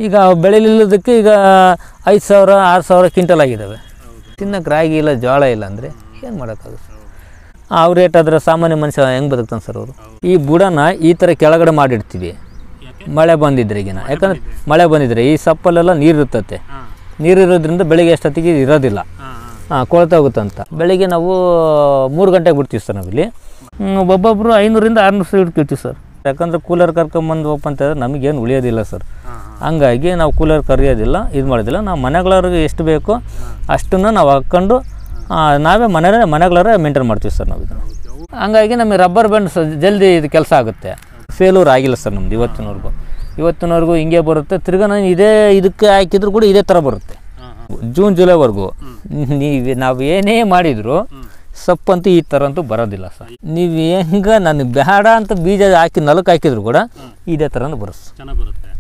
ಈಗ ಬೆಳೆಲಿಲ್ಲದಕ್ಕೆ ಈಗ 5,000 6,000 ಕ್ವಿಂಟಲ್ ಆಗಿದ್ದಾವೆ. ತಿನ್ನಕ್ಕೆ ರಾಗಿ ಇಲ್ಲ, ಜೋಳ ಇಲ್ಲ ಅಂದರೆ ಏನು ಮಾಡೋಕ್ಕಾಗುತ್ತೆ? ಅವ್ರ ರೇಟ್ ಆದರೆ ಸಾಮಾನ್ಯ ಮನುಷ್ಯ ಹೆಂಗೆ ಬದುಕ್ತಾನೆ ಸರ್ ಅವರು? ಈ ಬುಡನ ಈ ಥರ ಕೆಳಗಡೆ ಮಾಡಿಡ್ತೀವಿ, ಮಳೆ ಬಂದಿದ್ರೆ ಈಗಿನ. ಯಾಕಂದರೆ ಮಳೆ ಬಂದಿದ್ರೆ ಈ ಸಪ್ಪಲ್ಲೆಲ್ಲ ನೀರು ಇರ್ತತೆ, ನೀರು ಇರೋದ್ರಿಂದ ಬೆಳಿಗ್ಗೆ ಎಷ್ಟೊತ್ತಿಗೆ ಇರೋದಿಲ್ಲ, ಕೊಳ್ತೋಗುತ್ತಂತ. ಬೆಳಿಗ್ಗೆ ನಾವು 3 ಗಂಟೆಗೆ ಬಿಡ್ತೀವಿ ಸರ್ ನಾವಿಲ್ಲಿ. ಒಬ್ಬೊಬ್ಬರು 500ರಿಂದ 600 ಸೀಟ್ ಇಡ್ತೀವಿ ಸರ್. ಯಾಕಂದರೆ ಕೂಲರ್ ಕರ್ಕೊಂಬಂದು ಹೋಗಪ್ಪ ಅಂತ ಹೇಳಿದ್ರೆ ನಮಗೇನು ಉಳಿಯೋದಿಲ್ಲ ಸರ್. ಹಂಗಾಗಿ ನಾವು ಕೂಲರ್ ಕರೆಯೋದಿಲ್ಲ, ಇದು ಮಾಡೋದಿಲ್ಲ. ನಾವು ಮನೆಗಳವ್ರಿಗೆ ಎಷ್ಟು ಬೇಕೋ ಅಷ್ಟನ್ನು ನಾವು ಹಾಕ್ಕೊಂಡು ನಾವೇ ಮನೆಗಳವರೇ ಮೇಂಟೈನ್ ಮಾಡ್ತೀವಿ ಸರ್ ನಾವು ಇದನ್ನು. ಹಂಗಾಗಿ ನಮಗೆ ರಬ್ಬರ್ ಬ್ಯಾಂಡ್ ಜಲ್ದಿ ಇದು ಕೆಲಸ ಆಗುತ್ತೆ. ಫೇಲ್ಯೂರ್ ಆಗಿಲ್ಲ ಸರ್ ನಮ್ದು ಇವತ್ತಿನವರೆಗೂ ಹಿಂಗೆ ಬರುತ್ತೆ. ತಿರ್ಗಾ ನಾನು ಇದೇ ಇದಕ್ಕೆ ಹಾಕಿದ್ರು ಕೂಡ ಇದೇ ಥರ ಬರುತ್ತೆ. ಜೂನ್ ಜುಲೈವರೆಗೂ ನಾವು ಏನೇ ಮಾಡಿದರೂ ಸಪ್ಪಂತೂ ಈ ಥರ ಅಂತೂ ಬರೋದಿಲ್ಲ ಸರ್. ನೀವು ಹೆಂಗೆ ನನಗೆ ಬೇಡ ಅಂತ ಬೀಜ ಹಾಕಿ ನೆಲಕ್ಕೆ ಹಾಕಿದ್ರು ಕೂಡ ಇದೇ ಥರನೂ ಬರುತ್ತೆ,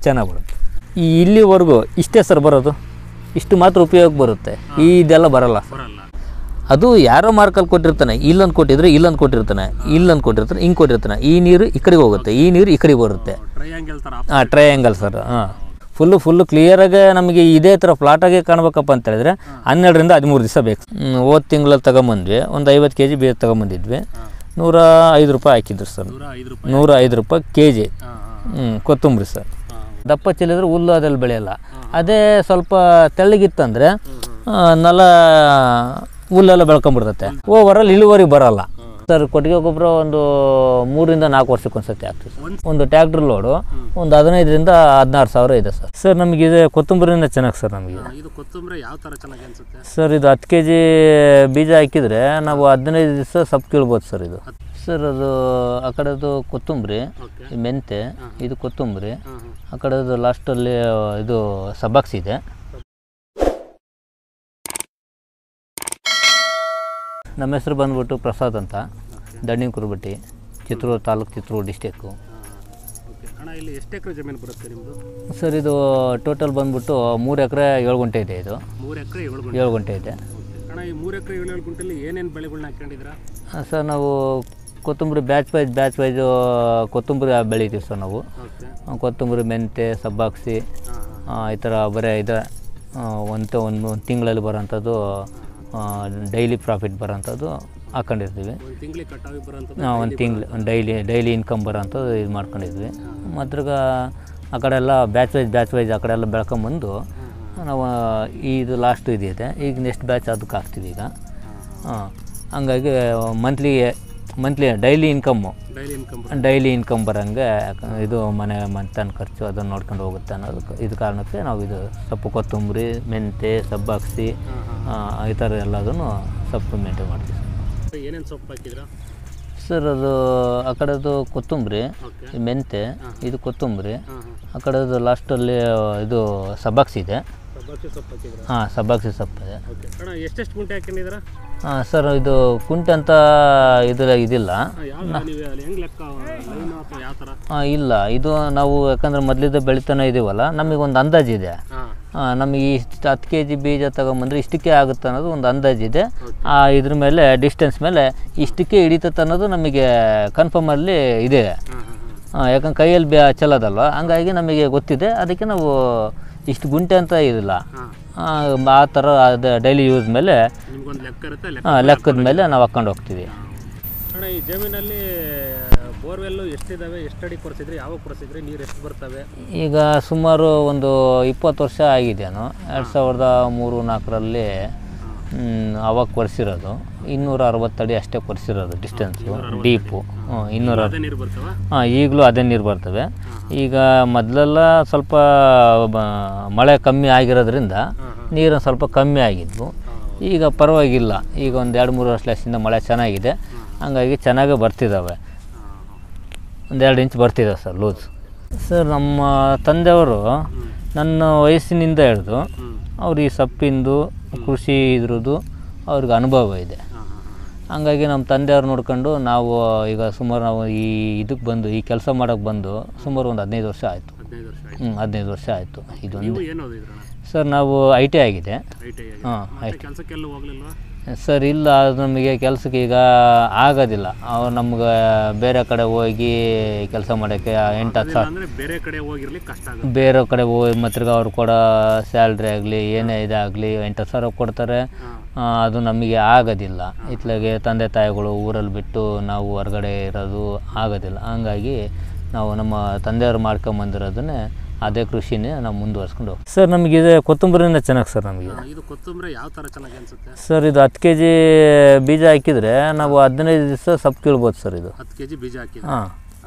ಚೆನ್ನಾಗಿ ಬರುತ್ತೆ. ಈ ಇಲ್ಲಿವರೆಗೂ ಇಷ್ಟೇ ಸರ್ ಬರೋದು, ಇಷ್ಟು ಮಾತ್ರ ಉಪಯೋಗ ಬರುತ್ತೆ, ಇದೆಲ್ಲ ಬರಲ್ಲ. ಅದು ಯಾರೋ ಮಾರ್ಕಲ್ಲಿ ಕೊಟ್ಟಿರ್ತಾನೆ, ಇಲ್ಲೊಂದು ಕೊಟ್ಟಿದ್ರೆ ಇಲ್ಲೊಂದು ಕೊಟ್ಟಿರ್ತಾನೆ, ಇಲ್ಲೊಂದು ಕೊಟ್ಟಿರ್ತಾನೆ, ಹಿಂಗೆ ಕೊಟ್ಟಿರ್ತಾನೆ. ಈ ನೀರು ಈ ಕಡೆಗೆ ಹೋಗುತ್ತೆ, ಈ ನೀರು ಈ ಕಡೆಗೆ ಬರುತ್ತೆ. Triangle sir. ಫುಲ್ಲು ಕ್ಲಿಯರಾಗಿ ನಮಗೆ ಇದೇ ಥರ ಫ್ಲಾಟಾಗಿ ಕಾಣಬೇಕಪ್ಪ ಅಂತ ಹೇಳಿದ್ರೆ 12ರಿಂದ 13 ದಿವಸ ಬೇಕು. ಹೋದ ತಿಂಗಳಲ್ಲಿ ತಗೊಂಬಂದ್ವಿ, ಒಂದು 50 kg ಬೀಜ ತೊಗೊಂಬಂದಿದ್ವಿ. 105 ರೂಪಾಯಿ ಹಾಕಿದ್ರು ಸರ್, 105 ರೂಪಾಯಿ kg. ಕೊತ್ತಂಬರಿ ಸರ್. ದಪ್ಪ ಚೆಲ್ಲಿದ್ರೆ ಹುಲ್ಲು ಅದೆಲ್ಲ ಬೆಳೆಯಲ್ಲ. ಅದೇ ಸ್ವಲ್ಪ ತೆಳ್ಳಗಿತ್ತಂದರೆ ಹುಲ್ಲೆಲ್ಲ ಬೆಳ್ಕೊಂಬಿಡ್ತತೆ. ಓವರಲ್ಲಿ ಇಳುವರಿ ಬರೋಲ್ಲ ಸರ್. ಕೊಟ್ಟಿಗೆ ಗೊಬ್ಬರ ಒಂದು 3ರಿಂದ 4 ವರ್ಷಕ್ಕೆ ಒಂದ್ಸತಿ ಆಗ್ತದೆ ಸರ್. ಒಂದು ಟ್ಯಾಕ್ಟ್ರ್ ಲೋಡು ಒಂದು 15ರಿಂದ 16 ಸಾವಿರ ಇದೆ ಸರ್. ಸರ್ ನಮಗೆ ಇದು ಕೊತ್ತಂಬರಿನ ಚೆನ್ನಾಗಿ ಸರ್. ನಮಗೆ ಸರ್ ಇದು 10 kg ಬೀಜ ಹಾಕಿದರೆ ನಾವು 15 ದಿವಸ ಸೊಪ್ಪು ಕೀಳ್ಬೋದು ಸರ್. ಇದು ಸರ್ ಅದು ಆ ಕಡೆದು ಕೊತ್ತಂಬರಿ, ಮೆಂತೆ, ಇದು ಕೊತ್ತಂಬರಿ. ಆ ಕಡೆದು ಲಾಸ್ಟಲ್ಲಿ ಇದು ಸಬ್ಬಾಕ್ಸಿ ಇದೆ. ನಮ್ಮ ಹೆಸರು ಬಂದ್ಬಿಟ್ಟು ಪ್ರಸಾದ್ ಅಂತ, ದಂಡಿನ ಕುರುಬಟ್ಟಿ, ಚಿತ್ರೂರು ತಾಲೂಕು, ಚಿತ್ರೂರು ಡಿಸ್ಟಿಕ್ಕು. ಇಲ್ಲಿ ಎಷ್ಟು ಎಕರೆ ಜಮೀನು ಬರುತ್ತೆ ನಿಮ್ಮದು ಸರ್? ಇದು ಟೋಟಲ್ ಬಂದ್ಬಿಟ್ಟು 3 ಎಕರೆ 7 ಗುಂಟೆ ಇದೆ. ಇದು 3 ಎಕರೆ 7 ಗುಂಟೆ ಇದೆ. ಅಣ್ಣ ಈ 3 ಎಕರೆ 7 ಗುಂಟೆಯಲ್ಲಿ ಏನೇನು ಬೆಳೆಗಳನ್ನ ಹಾಕೊಂಡಿದ್ದೀರಾ? ಸರ್ ನಾವು ಕೊತ್ತಂಬರಿ ಬ್ಯಾಚ್ ವೈಜು ಕೊತ್ತಂಬರಿ ಬೆಳಿತೀವಿ ಸರ್ ನಾವು. ಕೊತ್ತಂಬರಿ, ಮೆಂತೆ, ಸಬ್ಬಾಕ್ಸಿ ಈ ಥರ ಬರೀ ಇದೆ. ಒಂದು ತಿಂಗಳಲ್ಲಿ ಬರೋಂಥದ್ದು ಡೈಲಿ ಪ್ರಾಫಿಟ್ ಬರೋಂಥದ್ದು ಹಾಕ್ಕೊಂಡಿರ್ತೀವಿ. ಒಂದು ತಿಂಗಳು ಡೈಲಿ ಇನ್ಕಮ್ ಬರೋಂಥದ್ದು ಇದು ಮಾಡ್ಕೊಂಡಿದ್ವಿ. ಮತ್ತು ಆ ಕಡೆ ಎಲ್ಲ ಬ್ಯಾಚ್ ವೈಜ್ ಆ ಕಡೆ ಎಲ್ಲ ಬೆಳ್ಕೊಂಬಂದು ನಾವು ಇದು ಲಾಸ್ಟು ಇದೆ. ಈಗ ನೆಕ್ಸ್ಟ್ ಬ್ಯಾಚ್ ಅದಕ್ಕೆ ಹಾಕ್ತೀವಿ ಈಗ. ಹಂಗಾಗಿ ಮಂತ್ಲಿ ಡೈಲಿ ಇನ್ಕಮ್ ಬರೋಂಗೆ ಇದು ಮನೆ ಮಂತನ ಖರ್ಚು ಅದನ್ನು ನೋಡ್ಕೊಂಡು ಹೋಗುತ್ತೆ ಅನ್ನೋದು ಇದು ಕಾರಣಕ್ಕೆ ನಾವು ಇದು ಸೊಪ್ಪು, ಕೊತ್ತಂಬರಿ, ಮೆಂತೆ, ಸಬ್ಬಾಕ್ಸಿ ಈ ಥರ ಎಲ್ಲದನ್ನು ಸೊಪ್ಪು ಮೇಂಟೈನ್ ಮಾಡ್ತೀವಿ. ಏನೇನು ಸೊಪ್ಪು ಹಾಕಿದ್ರಾ ಸರ್? ಅದು ಆ ಕಡೆದು ಕೊತ್ತಂಬರಿ, ಮೆಂತೆ, ಇದು ಕೊತ್ತಂಬರಿ. ಆ ಕಡೆದು ಲಾಸ್ಟಲ್ಲಿ ಇದು ಸಬ್ಬಾಕ್ಸಿ ಇದೆ. ಸಬ್ಬಾಕ್ಸಿ ಸೊಪ್ಪು ಇದೆ. ಎಷ್ಟೆಷ್ಟು ಗುಂಟೆ ಹಾಕೊಂಡಿದ್ದೀರಾ? ಸರ್ ಇದು ಕುಂಟೆ ಅಂತ ಇದಿಲ್ಲ. ಇಲ್ಲ, ಇದು ನಾವು ಯಾಕಂದರೆ ಮೊದಲಿದ್ದ ಬೆಳಿತಾನೆ ಇದ್ದೀವಲ್ಲ, ನಮಗೊಂದು ಅಂದಾಜಿದೆ. ನಮಗೆ ಇಷ್ಟು 10 kg ಬೀಜ ತಗೊಂಬಂದ್ರೆ ಇಷ್ಟಕ್ಕೆ ಆಗುತ್ತೆ ಅನ್ನೋದು ಒಂದು ಅಂದಾಜಿದೆ. ಇದ್ರ ಮೇಲೆ ಡಿಸ್ಟೆನ್ಸ್ ಮೇಲೆ ಇಷ್ಟಕ್ಕೆ ಹಿಡಿತತ್ತೆ ಅನ್ನೋದು ನಮಗೆ ಕನ್ಫರ್ಮಲ್ಲಿ ಇದೆ. ಯಾಕಂದ್ರೆ ಕೈಯಲ್ಲಿ ಚೆಲ್ಲೋದಲ್ವ, ಹಂಗಾಗಿ ನಮಗೆ ಗೊತ್ತಿದೆ. ಅದಕ್ಕೆ ನಾವು ಇಷ್ಟು ಗುಂಟೆ ಅಂತ ಇದಿಲ್ಲ, ಆ ಥರ ಅದು ಡೈಲಿ ಯೂಸ್ ಮೇಲೆ ಲೆಕ್ಕದ ಮೇಲೆ ನಾವು ಹಾಕ್ಕೊಂಡು ಹೋಗ್ತೀವಿ. ಅಣ್ಣ ಈ ಜಮೀನಲ್ಲಿ ಬೋರ್ವೆಲ್ಲು ಎಷ್ಟಿದ್ದಾವೆ, ಎಷ್ಟು ಅಡಿ ಕೊರೆಸಿದ್ರಿ, ಯಾವಾಗ ಕೊರೆಸಿದ್ರಿ, ನೀರು ಎಷ್ಟು ಬರ್ತವೆ? ಈಗ ಸುಮಾರು ಒಂದು 20 ವರ್ಷ ಆಗಿದೆಯೋ. 2003-4ರಲ್ಲಿ ಅವಾಗ ಕೊರೆಸಿರೋದು. 260 ಅಡಿ ಅಷ್ಟೇ ಕೊರೆಸಿರೋದು ಡಿಸ್ಟೆನ್ಸು, ಡೀಪು. 260. ಈಗಲೂ ಅದೇ ನೀರು ಬರ್ತವೆ. ಈಗ ಮೊದಲೆಲ್ಲ ಸ್ವಲ್ಪ ಮಳೆ ಕಮ್ಮಿ ಆಗಿರೋದ್ರಿಂದ ನೀರು ಸ್ವಲ್ಪ ಕಮ್ಮಿ ಆಗಿದ್ವು. ಈಗ ಪರವಾಗಿಲ್ಲ, ಈಗ ಒಂದು 2-3 ವರ್ಷದಿಂದ ಮಳೆ ಚೆನ್ನಾಗಿದೆ. ಹಂಗಾಗಿ ಚೆನ್ನಾಗೇ ಬರ್ತಿದ್ದಾವೆ. ಒಂದು 2 ಇಂಚ್ ಬರ್ತಿದ್ದಾವೆ ಸರ್ ಲೂಸ್. ಸರ್ ನಮ್ಮ ತಂದೆಯವರು ನನ್ನ ವಯಸ್ಸಿನಿಂದ ಹಿಡಿದು ಅವ್ರು ಈ ಸೊಪ್ಪಿಂದು ಕೃಷಿ ಇದ್ರದ್ದು ಅವ್ರಿಗೆ ಅನುಭವ ಇದೆ. ಹಂಗಾಗಿ ನಮ್ಮ ತಂದೆಯವ್ರು ನೋಡ್ಕೊಂಡು ನಾವು ಈಗ ಸುಮಾರು ನಾವು ಇದಕ್ಕೆ ಬಂದು ಈ ಕೆಲಸ ಮಾಡೋಕ್ಕೆ ಬಂದು ಸುಮಾರು ಒಂದು 15 ವರ್ಷ ಆಯಿತು. 15 ವರ್ಷ ಆಯಿತು. ಇದೊಂದು ಸರ್ ನಾವು IT ಆಗಿದೆ. ಸರ್ ಇಲ್ಲ, ಅದು ನಮಗೆ ಕೆಲಸಕ್ಕೆ ಈಗ ಆಗೋದಿಲ್ಲ. ಅವ್ರು ನಮ್ಗೆ ಬೇರೆ ಕಡೆ ಹೋಗಿ ಕೆಲಸ ಮಾಡೋಕ್ಕೆ 8-10 ಸಾವಿರ, ಅಂದರೆ ಬೇರೆ ಕಡೆ ಹೋಗಿರ್ಲಿಕ್ಕೆ ಕಷ್ಟ ಆಗುತ್ತೆ. ಬೇರೆ ಕಡೆ ಹೋಗಿ ಮತ್ತೆ ಅವ್ರು ಕೊಡೋ ಸ್ಯಾಲ್ರಿ ಆಗಲಿ ಏನೇ ಇದಾಗಲಿ 8-10 ಸಾವಿರ ಕೊಡ್ತಾರೆ. ಅದು ನಮಗೆ ಆಗೋದಿಲ್ಲ. ಇತ್ಲಾಗೆ ತಂದೆ ತಾಯಿಗಳು ಊರಲ್ಲಿ ಬಿಟ್ಟು ನಾವು ಹೊರಗಡೆ ಇರೋದು ಆಗೋದಿಲ್ಲ. ಹಂಗಾಗಿ ನಾವು ನಮ್ಮ ತಂದೆಯವರು ಮಾಡ್ಕೊಂಬಂದಿರೋದನ್ನೇ ಅದೇ ಕೃಷಿನೇ ನಾವು ಮುಂದುವರ್ಸ್ಕೊಂಡು ಹೋಗಿ. ಸರ್ ನಮಗಿದೆ ಕೊತ್ತಂಬರಿನೇ ಚೆನ್ನಾಗಿ ಸರ್. ನಮಗೆ ಇದು ಕೊತ್ತಂಬರಿ ಯಾವ ಥರ ಚೆನ್ನಾಗಿ ಅನಿಸುತ್ತೆ ಸರ್? ಇದು 10 kg ಬೀಜ ಹಾಕಿದರೆ ನಾವು 15 ದಿವಸ ಸೊಪ್ಪು ಕೀಳ್ಬೋದು ಸರ್. ಇದು 10 kg ಬೀಜ ಹಾಕಿ, ಹಾಂ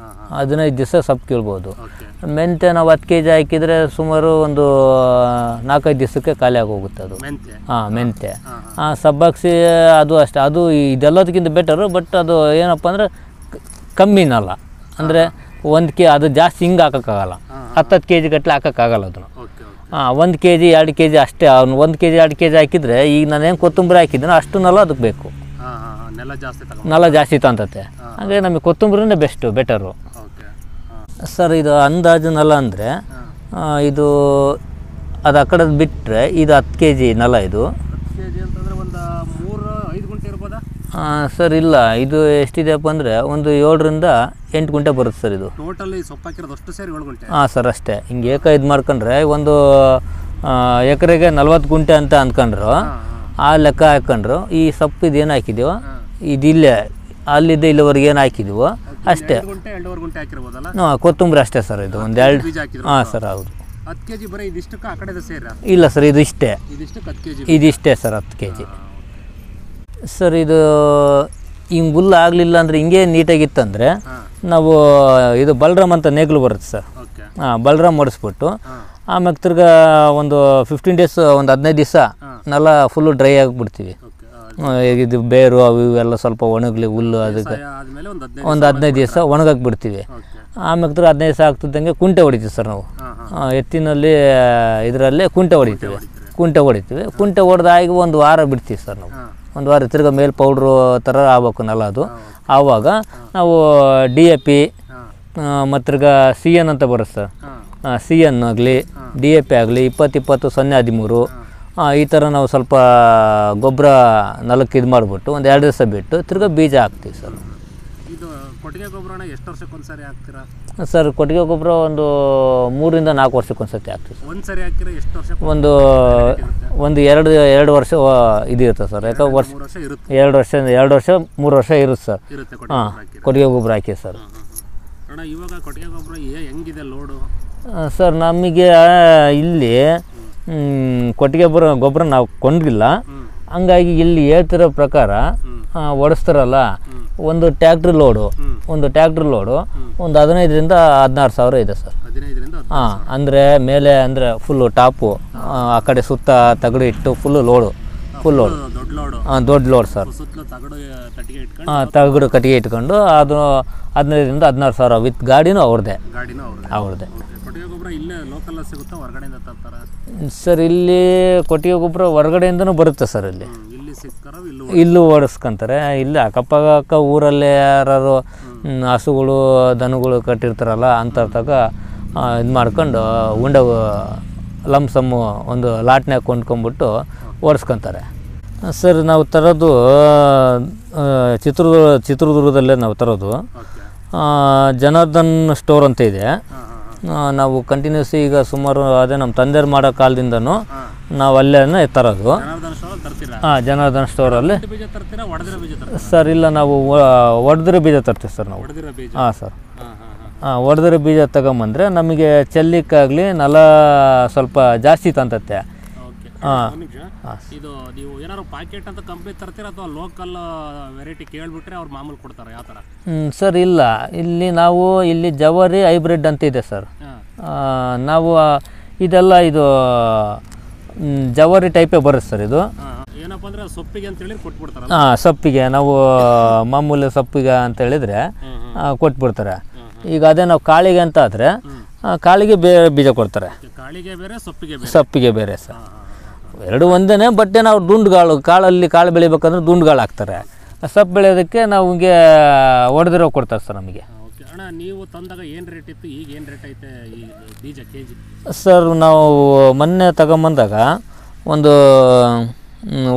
15 ದಿವಸ ಸೊಪ್ಪು ಕೀಳ್ಬೋದು. ಓಕೆ. ಮೆಂತ್ಯ ನಾವು 10 kg ಹಾಕಿದರೆ ಸುಮಾರು ಒಂದು 4-5 ದಿವಸಕ್ಕೆ ಖಾಲಿ ಆಗೋಗುತ್ತೆ ಅದು. ಮೆಂತ್ಯ, ಹಾಂ ಮೆಂತ್ಯ. ಸಬ್ಬಕ್ಸಿ ಅದು ಅಷ್ಟೇ. ಅದು ಇದೆಲ್ಲದಕ್ಕಿಂತ ಬೆಟರು. ಬಟ್ ಅದು ಏನಪ್ಪ ಅಂದರೆ ಕಮ್ಮಿನಲ್ಲ. ಅಂದರೆ ಅದು ಜಾಸ್ತಿ ಹಿಂಗೆ ಹಾಕೋಕ್ಕಾಗಲ್ಲ. 10 kg ಗಟ್ಟಲೆ ಹಾಕೋಕ್ಕಾಗಲ್ಲ ಅದನ್ನು. ಓಕೆ. 1 kg 2 kg ಅಷ್ಟೇ. ಅವ್ನು 1 kg 2 kg ಹಾಕಿದರೆ ಈಗ ನಾನೇನು ಕೊತ್ತಂಬರಿ ಹಾಕಿದ್ದೀನೋ ಅಷ್ಟನ್ನೆಲ್ಲ ಅದಕ್ಕೆ ಬೇಕು. ನೆಲ ಜಾಸ್ತಿ ತಂತತೆ. ಹಾಗೆ ನಮಗೆ ಕೊತ್ತಂಬರಿನೇ ಬೆಟರು ಸರ್. ಇದು ಅಂದಾಜು ನೆಲ ಅಂದರೆ ಇದು ಅದು ಆ ಕಡೆ ಬಿಟ್ಟರೆ ಇದು 10 kg ನೆಲ. ಇದು 10 kg ಅಂತಂದರೆ ಒಂದು 3-5 ಗುಂಟೆ ಇರ್ಬೋದಾ ಸರ್? ಇಲ್ಲ, ಇದು ಎಷ್ಟಿದೆಯಪ್ಪ ಅಂದರೆ ಒಂದು 7ರಿಂದ 8 ಗುಂಟೆ ಬರುತ್ತೆ ಸರ್. ಇದು ಟೋಟಲಿ ಸೊಪ್ಪು ಹಾಕಿರೋದು ಅಷ್ಟು ಸೇರಿ 7 ಗುಂಟೆ. ಹಾಂ ಸರ್, ಅಷ್ಟೇ. ಹಿಂಗೆ ಇದು ಮಾಡ್ಕೊಂಡ್ರೆ ಒಂದು ಎಕರೆಗೆ 40 ಗುಂಟೆ ಅಂತ ಅಂದ್ಕೊಂಡ್ರು. ಆ ಲೆಕ್ಕ ಹಾಕೊಂಡ್ರು ಈ ಸೊಪ್ಪು ಇದೇನು ಹಾಕಿದೀವೋ ಇದಿಲ್ಲೇ ಅಲ್ಲಿದ್ದ ಇಲ್ಲಿವರೆಗೆ ಏನು ಹಾಕಿದೀವೋ ಅಷ್ಟೇ. 2 ಗುಂಟೆ ಹಾಕಿರ್ಬೋದಲ್ಲ? ಹಾಂ, ಕೊತ್ತಂಬರಿ ಅಷ್ಟೇ ಸರ್. ಇದು ಒಂದು 2 ಬೀಜ ಹಾಕಿದ್ರು. ಹಾಂ ಸರ್, ಹೌದು. 10 kg ಬರೀ ಇದಿಷ್ಟಕ್ಕೆ ಆ ಕಡೆದು ಸೇರ? ಇಲ್ಲ ಸರ್, ಇದು ಇಷ್ಟೇ. ಇದಿಷ್ಟಕ್ಕೆ 10 kg? ಇದಿಷ್ಟೇ ಸರ್, 10 kg ಸರ್. ಇದು ಹಿಂಗೆ ಹುಲ್ಲು ಆಗಲಿಲ್ಲ ಅಂದರೆ ಹಿಂಗೆ ನೀಟಾಗಿತ್ತಂದರೆ ನಾವು ಇದು ಬಲರಾಮ್ ಅಂತ ನೇಗ್ಲು ಬರುತ್ತೆ ಸರ್. ಹಾಂ, ಬಲರಾಮ್ ಮಾಡಿಸ್ಬಿಟ್ಟು ಆಮೇಲೆ ತಿರ್ಗಾ ಒಂದು 15 ಡೇಸ್, ಒಂದು 15 ದಿವಸ ನೆಲ ಫುಲ್ಲು ಡ್ರೈ ಆಗಿಬಿಡ್ತೀವಿ. ಇದು ಬೇರು ಅವು ಇವೆಲ್ಲ ಸ್ವಲ್ಪ ಒಣಗಲಿ ಹುಲ್ಲು. ಅದಕ್ಕೆ ಒಂದು 15 ದಿವಸ ಒಣಗಕ್ಕೆ ಬಿಡ್ತೀವಿ. ಆಮೇಲೆ ತಿರ್ಗಿ 15 ದಿವಸ ಆಗ್ತಿದ್ದಂಗೆ ಕುಂಟೆ ಹೊಡಿತೀವಿ ಸರ್ ನಾವು. ಎತ್ತಿನಲ್ಲಿ ಇದರಲ್ಲೇ ಕುಂಟೆ ಹೊಡಿತೀವಿ. ಕುಂಟೆ ಹೊಡೆದಾಗಿ ಒಂದು ವಾರ ಬಿಡ್ತೀವಿ ಸರ್ ನಾವು. ಒಂದು ವಾರ ತಿರ್ಗಾ ಮೇಲೆ ಪೌಡ್ರು ಥರ ಆಗ್ಬೇಕು ನೆಲ ಅದು. ಆವಾಗ ನಾವು DAP ಮತ್ತು ತಿರ್ಗಾ CN ಅಂತ ಬರುತ್ತೆ ಸರ್. CN ಆಗಲಿ DAP ಆಗಲಿ 20-20-0-13 ಈ ಥರ ನಾವು ಸ್ವಲ್ಪ ಗೊಬ್ಬರ ನೆಲಕ್ಕೆ ಇದು ಮಾಡಿಬಿಟ್ಟು ಒಂದು 2 ದಿವಸ ಬಿಟ್ಟು ತಿರ್ಗಾ ಬೀಜ ಹಾಕ್ತೀವಿ ಸರ್. ಇದು ಕೊಟ್ಟಿಗೆ ಗೊಬ್ಬರನ ಎಷ್ಟು ವರ್ಷಕ್ಕೊಂದ್ಸರಿ ಹಾಕ್ತೀರಾ ಸರ್? ಕೊಟ್ಟಿಗೆ ಗೊಬ್ಬರ ಒಂದು 3ರಿಂದ 4 ವರ್ಷಕ್ಕೊಂದ್ಸತಿ ಹಾಕ್ತೀವಿ ಸರ್. ಒಂದು ಸರಿ ಹಾಕಿದ್ರೆ ಎಷ್ಟು ವರ್ಷ? ಒಂದು 2 ವರ್ಷ ಇದಿರುತ್ತೆ ಸರ್. ಯಾಕೆ 2 ವರ್ಷ 3 ವರ್ಷ ಇರುತ್ತೆ ಸರ್. ಹಾಂ, ಕೊಟ್ಟಿಗೆ ಗೊಬ್ಬರ ಹಾಕಿ ಸರ್. ಇವಾಗ ಕೊಟ್ಟಿಗೆ ಗೊಬ್ಬರ ಹೆಂಗಿದೆ ಲೋಡು ಸರ್? ನಮಗೆ ಇಲ್ಲಿ ಕೊಟ್ಟಿಗೆ ಗೊಬ್ಬರ ನಾವು ಕೊಂಡಿಲ್ಲ. ಹಂಗಾಗಿ ಇಲ್ಲಿ ಹೇಳ್ತಿರೋ ಪ್ರಕಾರ ಓಡಿಸ್ತಾರಲ್ಲ, ಒಂದು ಟ್ಯಾಕ್ಟ್ರಿ ಲೋಡು ಒಂದು 15ರಿಂದ 16 ಸಾವಿರ ಇದೆ ಸರ್. ಹಾಂ, ಅಂದರೆ ಮೇಲೆ ಅಂದರೆ ಫುಲ್ಲು ಟಾಪು ಆ ಕಡೆ ಸುತ್ತ ತಗಡು ಇಟ್ಟು ಫುಲ್ ಲೋಡು. ಹಾಂ, ದೊಡ್ಡ ಲೋಡ್ ಸರ್. ಹಾಂ, ತಗಡು ಕಟ್ಟಿಗೆ ಇಟ್ಕೊಂಡು ಅದು 15ರಿಂದ 16 ಸಾವಿರ ವಿತ್ ಗಾಡಿನೂ ಅವ್ರದ್ದೇ. ಸರ್ ಇಲ್ಲಿ ಕೊಟ್ಟಿಗೆ ಗೊಬ್ಬರ ಹೊರಗಡೆಯಿಂದನೂ ಬರುತ್ತೆ ಸರ್. ಇಲ್ಲೂ ಓಡಿಸ್ಕೊಂತಾರೆ. ಇಲ್ಲಿ ಅಕ್ಕಪಕ್ಕ ಊರಲ್ಲೇ ಯಾರು ಹಸುಗಳು ದನಗಳು ಕಟ್ಟಿರ್ತಾರಲ್ಲ ಅಂಥವ್ರ ತಗ ಇದು ಮಾಡ್ಕೊಂಡು ಲಂಸಮ್ಮು ಒಂದು ಲಾಟ್ನ್ಯಾಗ ಕೊಂಡ್ಕೊಂಬಿಟ್ಟು ಓಡಿಸ್ಕೊತಾರೆ ಸರ್. ನಾವು ತರೋದು ಚಿತ್ರದುರ್ಗದಲ್ಲೇ ನಾವು ತರೋದು. ಜನಾರ್ದನ್ ಸ್ಟೋರ್ ಅಂತ ಇದೆ. ನಾವು ಕಂಟಿನ್ಯೂಸ್ ಈಗ ಸುಮಾರು ಅದೇ ನಮ್ಮ ತಂದೆಯವ್ರು ಮಾಡೋ ಕಾಲದಿಂದನೂ ನಾವು ಅಲ್ಲೇ ತರೋದು. ಹಾಂ, ಜನಾರ್ದನ್ ಸ್ಟೋರಲ್ಲಿ ಸರ್. ಇಲ್ಲ, ನಾವು ಒಡೆದಿರೋ ಬೀಜ ತರ್ತೀವಿ ಸರ್ ನಾವು. ಹಾಂ ಸರ್. ಒಡೆದಿರೋ ಬೀಜ ತಗೊಂಬಂದರೆ ನಮಗೆ ಚೆಲ್ಲಿಕ್ಕಾಗಲಿ ನೆಲ ಸ್ವಲ್ಪ ಜಾಸ್ತಿ ತಂತತ್ತೆ. ಇದು ನೀವು ಏನಾದ್ರು ಪ್ಯಾಕೆಟ್ ಅಂತ ಕಂಪ್ನಿ ತರ್ತೀರಾ ಅಥವಾ ಲೋಕಲ್ ವೆರೈಟಿ ಕೇಳ್ಬಿಟ್ರೆ ಅವ್ರು ಮಾಮೂಲು ಕೊಡ್ತಾರೆ ಯಾವ ಥರ? ಸರ್ ಇಲ್ಲ, ಇಲ್ಲಿ ಜವಾರಿ ಹೈಬ್ರಿಡ್ ಅಂತ ಇದೆ ಸರ್. ನಾವು ಇದೆಲ್ಲ ಇದು ಜವಾರಿ ಟೈಪೇ ಬರುತ್ತೆ ಸರ್. ಇದು ಏನಪ್ಪ ಅಂದರೆ ಸೊಪ್ಪಿಗೆ ಅಂತೇಳಿ ಕೊಟ್ಬಿಡ್ತಾರೆ. ಹಾಂ, ಸೊಪ್ಪಿಗೆ ನಾವು ಮಾಮೂಲಿ ಸೊಪ್ಪಿಗೆ ಅಂತ ಹೇಳಿದರೆ ಕೊಟ್ಬಿಡ್ತಾರೆ. ಈಗ ಅದೇ ನಾವು ಕಾಳಿಗೆ ಅಂತ ಆದರೆ ಕಾಳಿಗೆ ಬೇರೆ ಬೀಜ ಕೊಡ್ತಾರೆ. ಕಾಳಿಗೆ ಬೇರೆ, ಸೊಪ್ಪಿಗೆ ಬೇರೆ ಸರ್. ಎರಡು ಒಂದೇ. ಬಟ್ ನಾವು ದುಂಡುಗಾಳು ಕಾಳು ಬೆಳಿಬೇಕಂದ್ರೆ ದುಂಡುಗಾಳು ಹಾಕ್ತಾರೆ. ಸೊಪ್ಪು ಬೆಳೆಯೋದಕ್ಕೆ ನಾವು ಹಿಂಗೆ ಹೊಡೆದಿರೋ ಕೊಡ್ತಾರೆ ಸರ್ ನಮಗೆ. ಅಣ್ಣ, ನೀವು ತಂದಾಗ ಏನು ರೇಟ್ ಇತ್ತು, ಈಗ ಏನು ರೇಟ್ ಐತೆ ಈ ಬೀಜ ಕೆಜಿ? ಸರ್ ನಾವು ಮೊನ್ನೆ ತಗೊಂಬಂದಾಗ ಒಂದು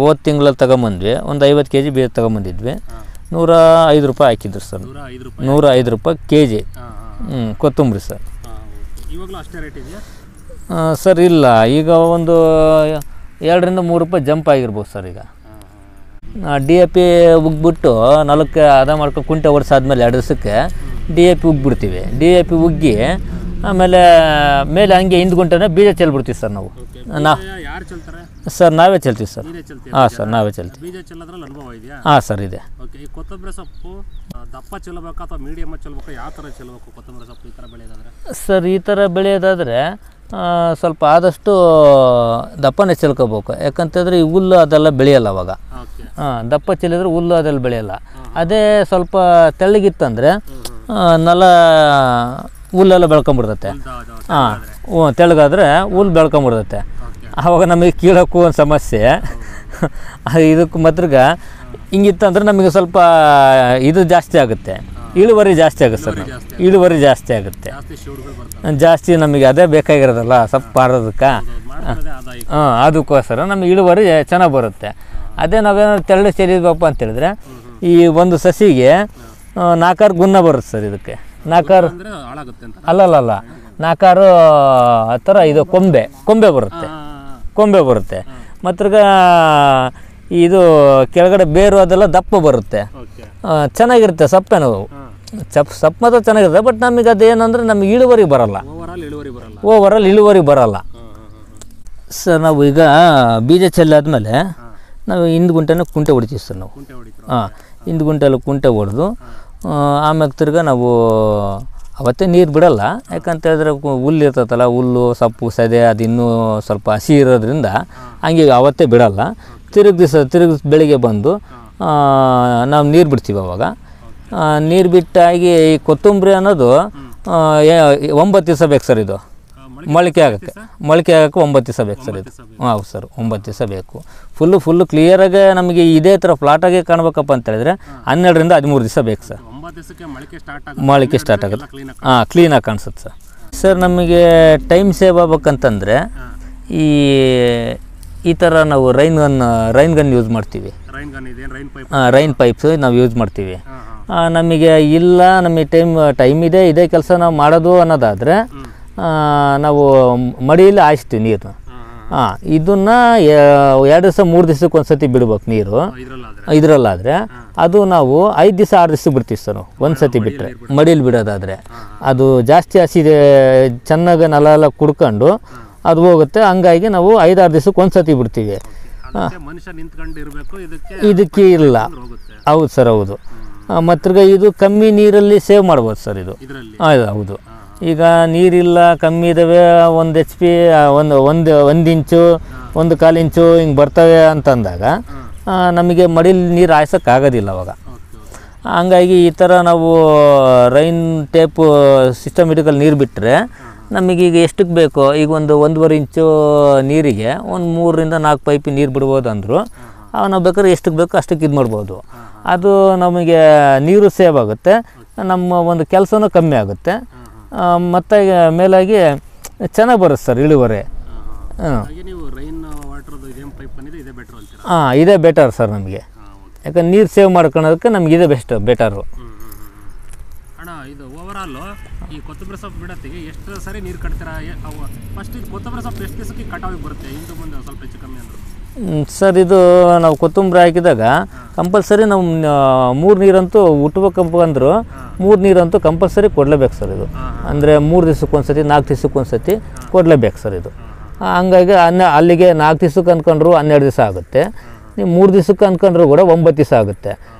ಹೋದ ತಿಂಗಳಲ್ಲಿ ತಗೊಂಬಂದ್ವಿ, ಒಂದು 50 kg ಬೀಜ ತಗೊಂಬಂದಿದ್ವಿ. 105 ರೂಪಾಯಿ ಹಾಕಿದ್ರು ಸರ್. 105 ರೂಪಾಯಿ kg ಕೊತ್ತಂಬರಿ ಸರ್. ಇವಾಗಲೂ ಅಷ್ಟೇ ರೇಟ್ ಇದೆಯಾ ಸರ್? ಇಲ್ಲ, ಈಗ ಒಂದು 2 ರಿಂದ 3 ರೂಪಾಯಿ ಜಂಪ್ ಆಗಿರ್ಬೋದು ಸರ್. ಈಗ DAP ಉಗ್ಬಿಟ್ಟು 4 ಅದ ಮಾಡ್ಕೊಂಡು ಕುಂಟೆ ಓಡಿಸಾದ್ಮೇಲೆ 2 ದಿವಸಕ್ಕೆ DAP ಉಗ್ಬಿಡ್ತೀವಿ. DAP ಉಗ್ಗಿ ಆಮೇಲೆ ಮೇಲೆ ಹಂಗೆ ಹಿಂದ್ಗುಂಟೆ ಬೀಜ ಚೆಲ್ಬಿಡ್ತೀವಿ ಸರ್ ನಾವು. ಯಾರು ಚೆಲ್ತಾರೆ ಸರ್? ನಾವೇ ಚೆಲ್ತೀವಿ ಸರ್. ಹಾಂ ಸರ್, ನಾವೇ ಚೆಲ್ತೀವಿ. ಬೀಜ ಚೆಲ್ಲೋದ್ರಲ್ಲಿ ಅನುಭವ ಇದೆಯಾ? ಹಾಂ ಸರ್, ಇದೆ. ಓಕೆ. ಈ ಕೊತ್ತಂಬರಿ ಸೊಪ್ಪು ದಪ್ಪ ಚೆಲ್ಲಬೇಕಾ ಅಥವಾ ಮೀಡಿಯಮ್ ಚೆಲ್ಲಬೇಕು? ಯಾವ ಥರ ಚೆಲ್ಲಬೇಕು ಕೊತ್ತಂಬರಿ ಸೊಪ್ಪು ಈ ಥರ ಬೆಳೆಯೋದಾದ್ರೆ? ಸರ್, ಈ ಥರ ಬೆಳೆಯೋದಾದರೆ ಸ್ವಲ್ಪ ಆದಷ್ಟು ದಪ್ಪನೇ ಚೆಲ್ಕೋಬೇಕು. ಯಾಕಂತಂದರೆ ಈ ಹುಲ್ಲು ಅದೆಲ್ಲ ಬೆಳೆಯಲ್ಲ ಅವಾಗ. ದಪ್ಪ ಚೆಲ್ಲಿದ್ರೆ ಹುಲ್ಲು ಅದೆಲ್ಲ ಬೆಳೆಯಲ್ಲ. ಅದೇ ಸ್ವಲ್ಪ ತೆಳ್ಳಗಿತ್ತಂದರೆ ನೆಲ ಹುಲ್ಲೆಲ್ಲ ಬೆಳ್ಕೊಂಬಿಡ್ತೈತೆ. ತೆಳ್ಳಗಾದರೆ ಹುಲ್ಲು ಬೆಳ್ಕೊಂಬಿಡ್ತೈತೆ. ಆವಾಗ ನಮಗೆ ಕೀಳೋಕ್ಕೂ ಒಂದು ಸಮಸ್ಯೆ. ಇದಕ್ಕೆ ಮಾತ್ರಗ ಹಿಂಗಿತ್ತಂದ್ರೆ ನಮಗೆ ಸ್ವಲ್ಪ ಇದು ಜಾಸ್ತಿ ಆಗುತ್ತೆ, ಇಳುವರಿ ಜಾಸ್ತಿ ಆಗುತ್ತೆ ಸರ್. ಇಳುವರಿ ಜಾಸ್ತಿ ಆಗುತ್ತೆ, ಜಾಸ್ತಿ ನಮಗೆ ಅದೇ ಬೇಕಾಗಿರೋದಲ್ಲ ಸೊಪ್ಪು ಮಾರೋದಕ್ಕೆ. ಅದಕ್ಕೋಸ್ಕರ ನಮಗೆ ಇಳುವರಿ ಚೆನ್ನಾಗಿ ಬರುತ್ತೆ. ಅದೇ ನಾವೇನಾದ್ರು ತೆಳ್ಳು ಚೆಲ್ಲಿದ್ವಪ್ಪ ಅಂತೇಳಿದ್ರೆ ಈ ಒಂದು ಸಸಿಗೆ 4 ಗುನ್ನ ಬರುತ್ತೆ ಸರ್. ಇದಕ್ಕೆ 4 ಅಲ್ಲಲ್ಲ 4 ಆ ಥರ ಇದು ಕೊಂಬೆ ಬರುತ್ತೆ. ಮತ್ತೀಗ ಇದು ಕೆಳಗಡೆ ಬೇರು ಅದೆಲ್ಲ ದಪ್ಪ ಬರುತ್ತೆ, ಚೆನ್ನಾಗಿರುತ್ತೆ ಸೊಪ್ಪೇನು. ಸೊಪ್ಪು ಮಾತ್ರ ಚೆನ್ನಾಗಿರುತ್ತೆ. ಬಟ್ ನಮಗೆ ಅದೇನಂದ್ರೆ ನಮಗೆ ಇಳುವರಿ ಬರಲ್ಲ, ಓವರಾಲ್ ಇಳುವರಿ ಬರಲ್ಲ ಸರ್. ನಾವು ಈಗ ಬೀಜ ಚೆಲ್ಲಾದ್ಮೇಲೆ ನಾವು ಹಿಂದ್ಗುಂಟೆನ ಕುಂಟೆ ಹೊಡಿತೀವಿ ಸರ್ ನಾವು. ಹಿಂದ್ಗುಂಟೆಲ್ಲ ಕುಂಟೆ ಹೊಡೆದು ಆಮ್ಯಾಗ ತಿರ್ಗ ನಾವು ಅವತ್ತೇ ನೀರು ಬಿಡಲ್ಲ. ಯಾಕಂತೇಳಿದ್ರೆ ಹುಲ್ಲು ಇರ್ತೈತಲ್ಲ, ಹುಲ್ಲು ಸೊಪ್ಪು ಸದೆ ಅದು ಇನ್ನೂ ಸ್ವಲ್ಪ ಹಸಿ ಇರೋದ್ರಿಂದ ಹಂಗೆ ಅವತ್ತೇ ಬಿಡಲ್ಲ. ತಿರುಗಿಸ್ ಬೆಳಿಗ್ಗೆ ಬಂದು ನಾವು ನೀರು ಬಿಡ್ತೀವಿ. ಅವಾಗ ನೀರು ಬಿಟ್ಟಾಗಿ ಈ ಕೊತ್ತಂಬರಿ ಅನ್ನೋದು 9 ದಿವಸ ಬೇಕು ಸರ್. ಇದು ಮೊಳಕೆ ಆಗೋಕ್ಕೆ 9 ದಿವಸ ಬೇಕು ಸರ್. ಇದು ಹೌದು ಸರ್, 9 ದಿವಸ ಬೇಕು. ಫುಲ್ಲು ಕ್ಲಿಯರಾಗಿ ನಮಗೆ ಇದೇ ಥರ ಫ್ಲಾಟಾಗಿ ಕಾಣ್ಬೇಕಪ್ಪ ಅಂತ ಹೇಳಿದ್ರೆ 12 ರಿಂದ 13 ದಿವಸ ಬೇಕು ಸರ್. ಮೊಳಕೆ ಸ್ಟಾರ್ಟ್ ಆಗುತ್ತೆ. ಕ್ಲೀನಾಗಿ ಕಾಣಿಸುತ್ತೆ ಸರ್. ಸರ್, ನಮಗೆ ಟೈಮ್ ಸೇವ್ ಆಗ್ಬೇಕಂತಂದರೆ ಈ ಥರ ನಾವು ರೈನ್ ಗನ್ ಯೂಸ್ ಮಾಡ್ತೀವಿ. ರೈನ್ ಪೈಪ್ಸ್ ನಾವು ಯೂಸ್ ಮಾಡ್ತೀವಿ. ನಮಗೆ ಇಲ್ಲ, ನಮಗೆ ಟೈಮ್ ಇದೆ, ಇದೇ ಕೆಲಸ ನಾವು ಮಾಡೋದು ಅನ್ನೋದಾದರೆ ನಾವು ಮಡಿಯಲ್ಲಿ ಹಾಯಿಸ್ತೀವಿ ನೀರನ್ನ. ಇದನ್ನು 2 ದಿವಸ 3 ದಿವಸಕ್ಕೆ ಒಂದು ಸತಿ ಬಿಡ್ಬೇಕು ನೀರು. ಇದರಲ್ಲಾದರೆ ಅದು ನಾವು 5 ದಿವಸ 6 ದಿವಸ ಬಿಡ್ತೀವಿ ಸರ್. ಒಂದು ಸತಿ ಬಿಟ್ಟರೆ ಮಡಿಯಲ್ಲಿ ಬಿಡೋದಾದರೆ ಅದು ಜಾಸ್ತಿ ಹಸಿದೆ, ಚೆನ್ನಾಗಿ ನೆಲ ಎಲ್ಲ ಕುಡ್ಕೊಂಡು ಅದು ಹೋಗುತ್ತೆ. ಹಂಗಾಗಿ ನಾವು 5-6 ದಿವಸಕ್ಕೆ ಒಂದು ಸತಿ ಬಿಡ್ತೀವಿ. ಇದಕ್ಕೆ ಇಲ್ಲ. ಹೌದು ಸರ್, ಹೌದು. ಮತ್ತೀಗ ಇದು ಕಮ್ಮಿ ನೀರಲ್ಲಿ ಸೇವ್ ಮಾಡ್ಬೋದು ಸರ್. ಇದು ಹೌದು. ಈಗ ನೀರಿಲ್ಲ, ಕಮ್ಮಿ ಇದ್ದಾವೆ, 1 HP, ಒಂದು ಇಂಚು, 1/4 ಇಂಚು ಹಿಂಗೆ ಬರ್ತವೆ ಅಂತಂದಾಗ ನಮಗೆ ಮಡಿಲಿ ನೀರು ಹಾಯ್ಸೋಕ್ಕಾಗೋದಿಲ್ಲ ಅವಾಗ. ಹಂಗಾಗಿ ಈ ಥರ ನಾವು ರೈನ್ ಟೇಪ್ ಸಿಸ್ಟಮೆಟಿಕಲ್ಲಿ ನೀರು ಬಿಟ್ಟರೆ ನಮಗೀಗ ಎಷ್ಟಕ್ಕೆ ಬೇಕೋ, ಈಗ 1.5 ಇಂಚು ನೀರಿಗೆ 3 ರಿಂದ 4 ಪೈಪ್ ನೀರು ಬಿಡ್ಬೋದು ಅಂದರು. ನಾವು ಬೇಕಾದ್ರೆ ಎಷ್ಟಕ್ಕೆ ಬೇಕೋ ಅಷ್ಟಕ್ಕೆ ಇದು ಮಾಡ್ಬೋದು. ಅದು ನಮಗೆ ನೀರು ಸೇವ್ ಆಗುತ್ತೆ, ನಮ್ಮ ಒಂದು ಕೆಲಸನೂ ಕಮ್ಮಿ ಆಗುತ್ತೆ, ಮತ್ತು ಮೇಲಾಗಿ ಚೆನ್ನಾಗಿ ಬರುತ್ತೆ ಸರ್ ಇಳುವರಿ. ಇದೇ ಬೆಟರ್ ಸರ್ ನಮಗೆ. ಯಾಕಂದ್ರೆ ನೀರು ಸೇವ್ ಮಾಡ್ಕೊಳೋದಕ್ಕೆ ನಮ್ಗೆ ಇದೇ ಬೆಟರು. ಇದು ಓವರಾಲ್ ಈ ಕೊತ್ತಂಬರಿ ಸೊಪ್ಪು ಬಿಡತ್ತಿಗೆ ಎಷ್ಟು ಸರಿ ನೀರು ಕಟ್ತೀರಾ? ಫಸ್ಟ್ ಇದು ಕೊತ್ತಂಬರಿ ಸೊಪ್ಪು ಎಷ್ಟು ದಿವಸಕ್ಕೆ ಕಟಾವಿಗೆ ಬರುತ್ತೆ? ಇಂದು ಮುಂದೆ ಸ್ವಲ್ಪ ಹೆಚ್ಚು ಕಮ್ಮಿ ಅಂದರು ಸರ್. ಇದು ನಾವು ಕೊತ್ತಂಬರಿ ಹಾಕಿದಾಗ ಕಂಪಲ್ಸರಿ ನಾವು 3 ನೀರಂತೂ ಹುಟ್ಬೇಕಪ್ಪ ಅಂದರು 3 ನೀರಂತೂ ಕಂಪಲ್ಸರಿ ಕೊಡಲೇಬೇಕು ಸರ್. ಇದು ಅಂದರೆ 3 ದಿವಸಕ್ಕೆ ಒಂದು ಸತಿ, 4 ದಿವಸಕ್ಕೆ ಒಂದು ಸತಿ ಕೊಡಲೇಬೇಕು ಸರ್ ಇದು. ಹಂಗಾಗಿ ಅಲ್ಲಿಗೆ 4 ದಿವಸಕ್ಕೆ ಅಂದ್ಕೊಂಡ್ರು 12 ದಿವಸ ಆಗುತ್ತೆ. ನೀವು 3 ದಿವಸಕ್ಕೆ ಅಂದ್ಕೊಂಡ್ರು ಕೂಡ 9 ದಿವಸ ಆಗುತ್ತೆ.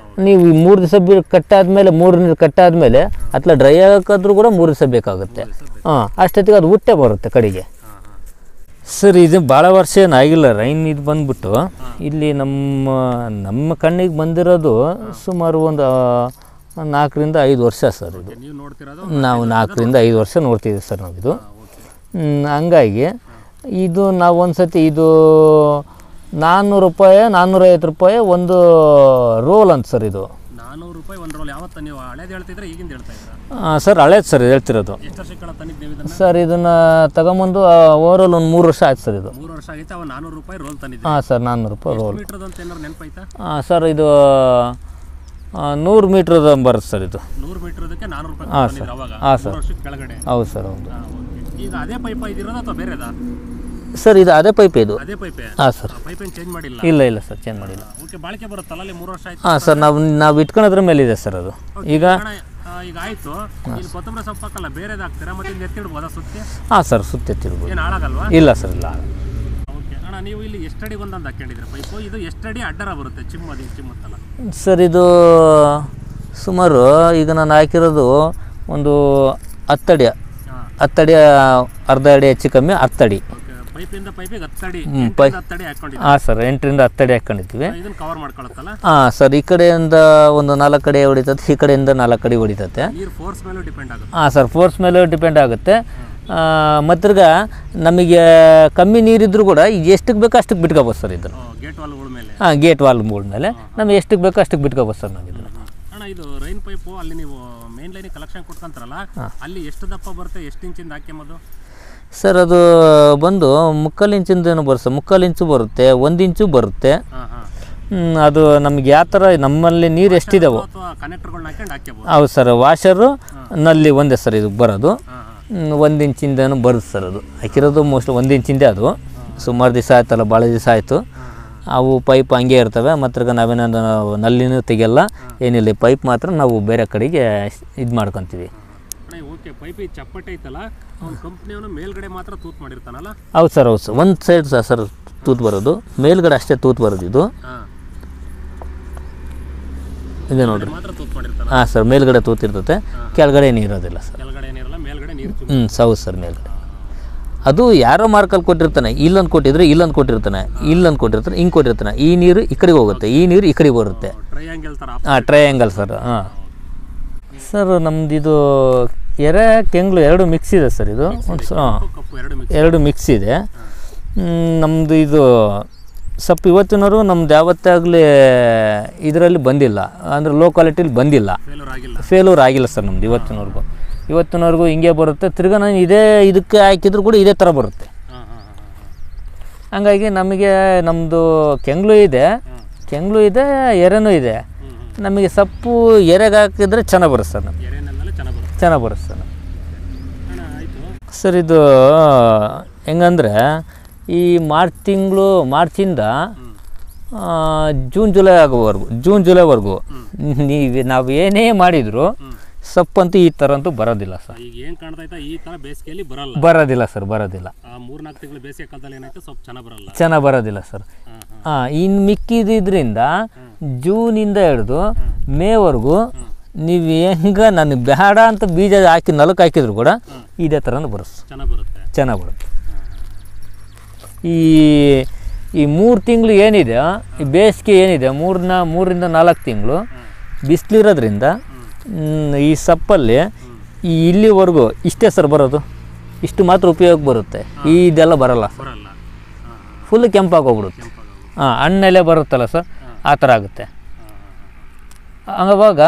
ನೀವು 3 ದಿವಸ ಕಟ್ಟಾದ್ಮೇಲೆ 3 ನೀರು ಕಟ್ಟಾದ್ಮೇಲೆ ಅತ್ಲ ಡ್ರೈ ಹಾಕಿದ್ರೂ ಕೂಡ 3 ದಿವಸ ಬೇಕಾಗುತ್ತೆ. ಅಷ್ಟೊತ್ತಿಗೆ ಅದು ಹುಟ್ಟೆ ಬರುತ್ತೆ ಕಡೆಗೆ ಸರ್. ಇದು ಭಾಳ ವರ್ಷ ಏನಾಗಿಲ್ಲ ರೈನ್ ಇದು ಬಂದ್ಬಿಟ್ಟು. ಇಲ್ಲಿ ನಮ್ಮ ಕಣ್ಣಿಗೆ ಬಂದಿರೋದು ಸುಮಾರು ಒಂದು 4 ರಿಂದ 5 ವರ್ಷ ಸರ್. ಇದು ನಾವು 4 ರಿಂದ 5 ವರ್ಷ ನೋಡ್ತಿದ್ದೀವಿ ಸರ್ ನಾವು ಇದು. ಹಂಗಾಗಿ ಇದು ನಾವು ಒಂದು ಸತಿ ಇದು 400 ರೂಪಾಯಿ 450 ರೂಪಾಯಿ ಒಂದು ರೋಲ್ ಅಂತ ಸರ್. ಇದು 400 ರೂಪಾಯಿ ಒಂದು ರೋಲ್. ಯಾವತ್ತು ನೀವು ಹಳೇದು ಹೇಳ್ತಿದ್ರೆ ಈಗಿಂದ ಹೇಳ್ತಾ ಇದ್ದೀರಾ? ಸರ್ ಹಳೇದು ಸರ್ ಹೇಳ್ತಿರೋದು. ಎಷ್ಟು ವರ್ಷಗಳ ತಂದಿದ್ದು ನೀವು ಇದನ್ನು? ಸರ್ ಇದನ್ನು ತಗೊಂಬಂದು ಓವರಾಲ್ ಒಂದು 3 ವರ್ಷ ಆಯ್ತು ಸರ್ ಇದು. 3 ವರ್ಷ ಆಗೈತೆ. ಅವ 400 ರೂಪಾಯಿ ರೋಲ್ ತಂದಿದ್ದೆ. ಹಾಂ ಸರ್ 400 ರೂಪಾಯಿ ರೋಲ್. ಮೀಟ್ರದ್ದು ಅಂತ ಏನಾರು ನೆನಪಾಯ್ತಾ? ಸರ್ ಇದು 100 ಮೀಟ್ರದ ಬರುತ್ತೆ ಸರ್ ಇದು. 100 ಮೀಟ್ರದಕ್ಕೆ 400 ರೂಪಾಯಿ ತಂದಿದ್ರು ಅವಾಗ. ಹಾಂ ಸರ್. 3 ವರ್ಷದ ಕೆಳಗಡೆ. ಹೌದು ಸರ್ ಹೌದು. ಈಗ ಅದೇ ಪೈಪ ಇದಿರೋದು ಅಥವಾ ಬೇರೆದಾ? ಸರ್ ಇದು ಅದೇ ಪೈಪ್ ಇದು. ಅದೇ ಪೈಪೇ? ಹಾಂ ಸರ್. ಪೈಪ್ ಏನು ಚೇಂಜ್ ಮಾಡಿಲ್ಲ? ಇಲ್ಲ ಸರ್ ಚೇಂಜ್ ಮಾಡಿಲ್ಲ. ಓಕೆ, ಬಾಳಿಕೆ ಬರುತ್ತಲ್ಲ ಅಲ್ಲಿ 3 ವರ್ಷ ಆಯ್ತು. ಹಾಂ ಸರ್ ನಾವು ಇಟ್ಕೊಳ್ಳೋದ್ರ ಮೇಲೆ ಇದೆ ಸರ್ ಅದು. ಈಗ ಆಯಿತು. ಇಲ್ಲಿ ಕೊತ್ತಂಬರಿ ಸೊಪ್ಪು ಹಾಕಲ್ಲ, ಬೇರೆದು ಹಾಕ್ತೀರಾ? ಮತ್ತೆ ಇಲ್ಲಿ ಎತ್ತಿಡ್ಬೋದಾ ಸುತ್ತಿ? ಹಾಂ ಸರ್ ಸುತ್ತೆತ್ತಿರ್ಬೋದು. ಏನು ಹಾಳಾಗಲ್ವಾ? ಇಲ್ಲ ಸರ್ ಇಲ್ಲ. ಓಕೆ ಅಣ್ಣ, ನೀವು ಇಲ್ಲಿ ಎಷ್ಟಡಿ ಒಂದೊಂದು ಹಾಕೊಂಡಿದ್ರೆ ಪೈಪು? ಇದು ಎಷ್ಟಡಿ ಅಡ್ಡರ ಬರುತ್ತೆ ಚಿಮ್ಮತ್ತಲ್ಲ? ಸರ್ ಇದು ಸುಮಾರು ಈಗ ನಾನು ಹಾಕಿರೋದು ಒಂದು 10 ಅಡಿ, 10 ಅಡಿ, ಅರ್ಧ ಅಡಿ ಹೆಚ್ಚು ಕಮ್ಮಿ 10 ಅಡಿ. ಪೈಪಿಂದ ಪೈಪಿಗೆ 10 ಅಡಿ, 10 ಅಡಿ ಹಾಕೊಂಡಿದ್ದೀವಿ. ಹಾಂ ಸರ್ 8ರಿಂದ 10 ಅಡಿ ಹಾಕೊಂಡಿದ್ದೀವಿ. ಇದನ್ನು ಕವರ್ ಮಾಡ್ಕೊಳತ್ತಲ್ಲ? ಹಾಂ ಸರ್, ಈ ಕಡೆಯಿಂದ ಒಂದು 4 ಅಡಿ ಹೊಡಿತದೆ, ಈ ಕಡೆಯಿಂದ 4 ಅಡಿ ಹೊಡಿತತೆ. ನೀರು ಫೋರ್ಸ್ ಮೇಲೂ ಡಿಪೆಂಡ್ ಆಗುತ್ತೆ. ಹಾಂ ಸರ್, ಫೋರ್ಸ್ ಮೇಲೆ ಡಿಪೆಂಡ್ ಆಗುತ್ತೆ. ಮತ್ತಿರ್ಗ ನಮಗೆ ಕಮ್ಮಿ ನೀರಿದ್ರೂ ಕೂಡ ಎಷ್ಟಕ್ಕೆ ಬೇಕೋ ಅಷ್ಟಕ್ಕೆ ಬಿಟ್ಕೋಬೋದು ಸರ್ ಇದನ್ನು. ಗೇಟ್ ವಾಲ್ಗಳ ಮೇಲೆ? ಹಾಂ, ಗೇಟ್ ವಾಲ್ ಮೇಲೆ ನಮಗೆ ಎಷ್ಟಕ್ಕೆ ಬೇಕೋ ಅಷ್ಟಕ್ಕೆ ಬಿಟ್ಕೋಬೋದು ಸರ್ ನಾವು ಇದನ್ನು. ಅಣ್ಣ, ಇದು ರೈನ್ ಪೈಪು ಅಲ್ಲಿ ನೀವು ಮೇನ್ ಲೈನಿಗೆ ಕಲೆಕ್ಷನ್ ಕೊಡ್ಕೊಂತಾರಲ್ಲ, ಅಲ್ಲಿ ಎಷ್ಟು ದಪ್ಪ ಬರುತ್ತೆ, ಎಷ್ಟು ಇಂಚಿಂದ ಹಾಕ್ಯಂಬೋದು? ಸರ್ ಅದು ಬಂದು 3/4 ಇಂಚಿಂದೇನು ಬರುತ್ತೆ, 3/4 ಇಂಚು ಬರುತ್ತೆ, 1 ಇಂಚು ಬರುತ್ತೆ. ಅದು ನಮ್ಗೆ ಯಾವ ಥರ ನಮ್ಮಲ್ಲಿ ನೀರು ಎಷ್ಟಿದಾವೋ ಕನೆಕ್ಟರ್ಗಳನ್ನ ಹಾಕೊಂಡು ಹಾಕ್ಯಬೋದು. ಹೌದು ಸರ್, ವಾಷರು ನಲ್ಲಿ ಒಂದೇ ಸರ್ ಇದು ಬರೋದು. 1 ಇಂಚಿಂದೇನು ಬರುತ್ತೆ ಸರ್ ಅದು. ಹಾಕಿರೋದು ಮೋಸ್ಟ್ಲಿ 1 ಇಂಚಿಂದೇ. ಅದು ಸುಮಾರು ದಿವಸ ಆಯ್ತಲ್ಲ, ಭಾಳ ದಿವಸ ಆಯಿತು. ಅವು ಪೈಪ್ ಹಂಗೆ ಇರ್ತವೆ. ಮತ್ತು ನಾವೇನೋ ನಲ್ಲಿನೂ ತೆಗೆಯಲ್ಲ, ಏನಿಲ್ಲ. ಪೈಪ್ ಮಾತ್ರ ನಾವು ಬೇರೆ ಕಡೆಗೆ ಇದು ಮಾಡ್ಕೊತೀವಿ. ಓಕೆ, ಪೈಪ್ ಚಪ್ಪಟೆ ಐತಲ್ಲ, ಅವ್ನ ಕಂಪ್ನಿಯವನು ಮೇಲ್ಗಡೆ ಮಾತ್ರ ತೂತ್ ಮಾಡಿರ್ತಾನಲ್ಲ? ಹೌದು ಸರ್ ಹೌದು ಸರ್. ಒಂದು ಸೈಡ್ ಸರ್ ತೂತ್ ಬರೋದು, ಮೇಲ್ಗಡೆ ಅಷ್ಟೇ ತೂತ್ ಬರೋದು ಇದು. ಇದೆ ನೋಡ್ರಿ. ಹಾಂ ಸರ್, ಮೇಲ್ಗಡೆ ತೂತಿರ್ತತೆ, ಕೆಳಗಡೆ ನೀರೋದಿಲ್ಲ ಸರ್. ಕೆಳಗಡೆ ನೀರಲ್ಲ, ಮೇಲ್ಗಡೆ ನೀರು. ಹೌದು ಸರ್, ಮೇಲ್ಗಡೆ. ಅದು ಯಾರೋ ಮಾರ್ಕಲ್ಲಿ ಕೊಟ್ಟಿರ್ತಾನೆ, ಇಲ್ಲೊಂದು ಕೊಟ್ಟಿದ್ರೆ ಇಲ್ಲೊಂದು ಕೊಟ್ಟಿರ್ತಾನೆ, ಇಲ್ಲೊಂದು ಕೊಟ್ಟಿರ್ತಾನೆ, ಹಿಂಗೆ ಕೊಟ್ಟಿರ್ತಾನೆ. ಈ ನೀರು ಈ ಕಡೆಗೆ ಹೋಗುತ್ತೆ, ಈ ನೀರು ಈ ಕಡೆಗೆ ಬರುತ್ತೆ. ಟ್ರಯಾಂಗಲ್ ಥರ? ಹಾಂ, ಟ್ರಯಾಂಗಲ್ ಸರ್. ಹಾಂ ಸರ್, ನಮ್ದು ಇದು ಕೆಂಗ್ಳು 2 ಮಿಕ್ಸ್ ಇದೆ ಸರ್. ಇದು ಎರಡು ಮಿಕ್ಸ್ ಇದೆ. ನಮ್ಮದು ಇದು ಸೊಪ್ಪು ಇವತ್ತಿನವರು ನಮ್ದು ಯಾವತ್ತಾಗಲಿ ಇದರಲ್ಲಿ ಬಂದಿಲ್ಲ, ಅಂದರೆ ಲೋ ಕ್ವಾಲಿಟಿಲಿ ಬಂದಿಲ್ಲ, ಫೇಲ್ಯೂರ್ ಆಗಿಲ್ಲ ಸರ್ ನಮ್ದು ಇವತ್ತಿನವರೆಗೂ ಹಿಂಗೆ ಬರುತ್ತೆ. ತಿರ್ಗಾ ನಾನು ಇದಕ್ಕೆ ಹಾಕಿದ್ರು ಕೂಡ ಇದೇ ಥರ ಬರುತ್ತೆ. ಹಂಗಾಗಿ ನಮಗೆ ನಮ್ಮದು ಕೆಂಗ್ಳು ಇದೆ, ಎರೆನೂ ಇದೆ. ನಮಗೆ ಸೊಪ್ಪು ಎರೆಗೆ ಹಾಕಿದ್ರೆ ಚೆನ್ನಾಗಿ ಬರುತ್ತೆ ಸರ್. ನಮಗೆ ಚೆನ್ನಾಗಿ ಬರುತ್ತೆ ಸರ್. ಸರ್ ಇದು ಹೆಂಗಂದರೆ ಈ ಮಾರ್ಚಿಂದ ಜೂನ್ ಜುಲೈವರೆಗೂ ನಾವು ಏನೇ ಮಾಡಿದರೂ ಸೊಪ್ಪಂತೂ ಈ ಥರ ಅಂತೂ ಬರೋದಿಲ್ಲ ಸರ್. ಈಗ ಏನು ಕಾಣ್ತಾ ಈ ಥರ ಬೇಸಿಗೆಯಲ್ಲಿ ಬರೋದಿಲ್ಲ ಸರ್, ಬರೋದಿಲ್ಲ. 3-4 ತಿಂಗಳು ಬೇಸಿಗೆ ಕಾಲದಲ್ಲಿ ಏನಾಯ್ತು, ಸೊಪ್ಪು ಚೆನ್ನಾಗಿ ಬರೋದಿಲ್ಲ ಸರ್. ಇನ್ನು ಮಿಕ್ಕಿದ್ರಿಂದ ಜೂನಿಂದ ಹಿಡಿದು ಮೇವರೆಗೂ ನೀವು ಹೆಂಗೆ ನನಗೆ ಬೇಡ ಅಂತ ಬೀಜ ಹಾಕಿ ನಲಕ್ಕೆ ಹಾಕಿದ್ರು ಕೂಡ ಇದೇ ಥರನೂ ಬರುತ್ತೆ, ಚೆನ್ನಾಗಿ ಬರುತ್ತೆ. ಈ 3 ತಿಂಗಳು ಏನಿದೆ, ಈ ಬೇಸಿಗೆ ಏನಿದೆ, 3ರಿಂದ 4 ತಿಂಗಳು ಬಿಸಿಲಿರೋದ್ರಿಂದ ಈ ಸೊಪ್ಪಲ್ಲಿ ಇಲ್ಲಿವರೆಗೂ ಇಷ್ಟೇ ಸರ್ ಬರೋದು. ಇಷ್ಟು ಮಾತ್ರ ಉಪಯೋಗ ಬರುತ್ತೆ, ಇದೆಲ್ಲ ಬರಲ್ಲ ಸರ್. ಫುಲ್ ಕೆಂಪಾಗೋಗ್ಬಿಡುತ್ತೆ. ಹಣ್ಣೆಲೆ ಬರುತ್ತಲ್ಲ ಸರ್, ಆ ಥರ ಆಗುತ್ತೆ. ಆವಾಗ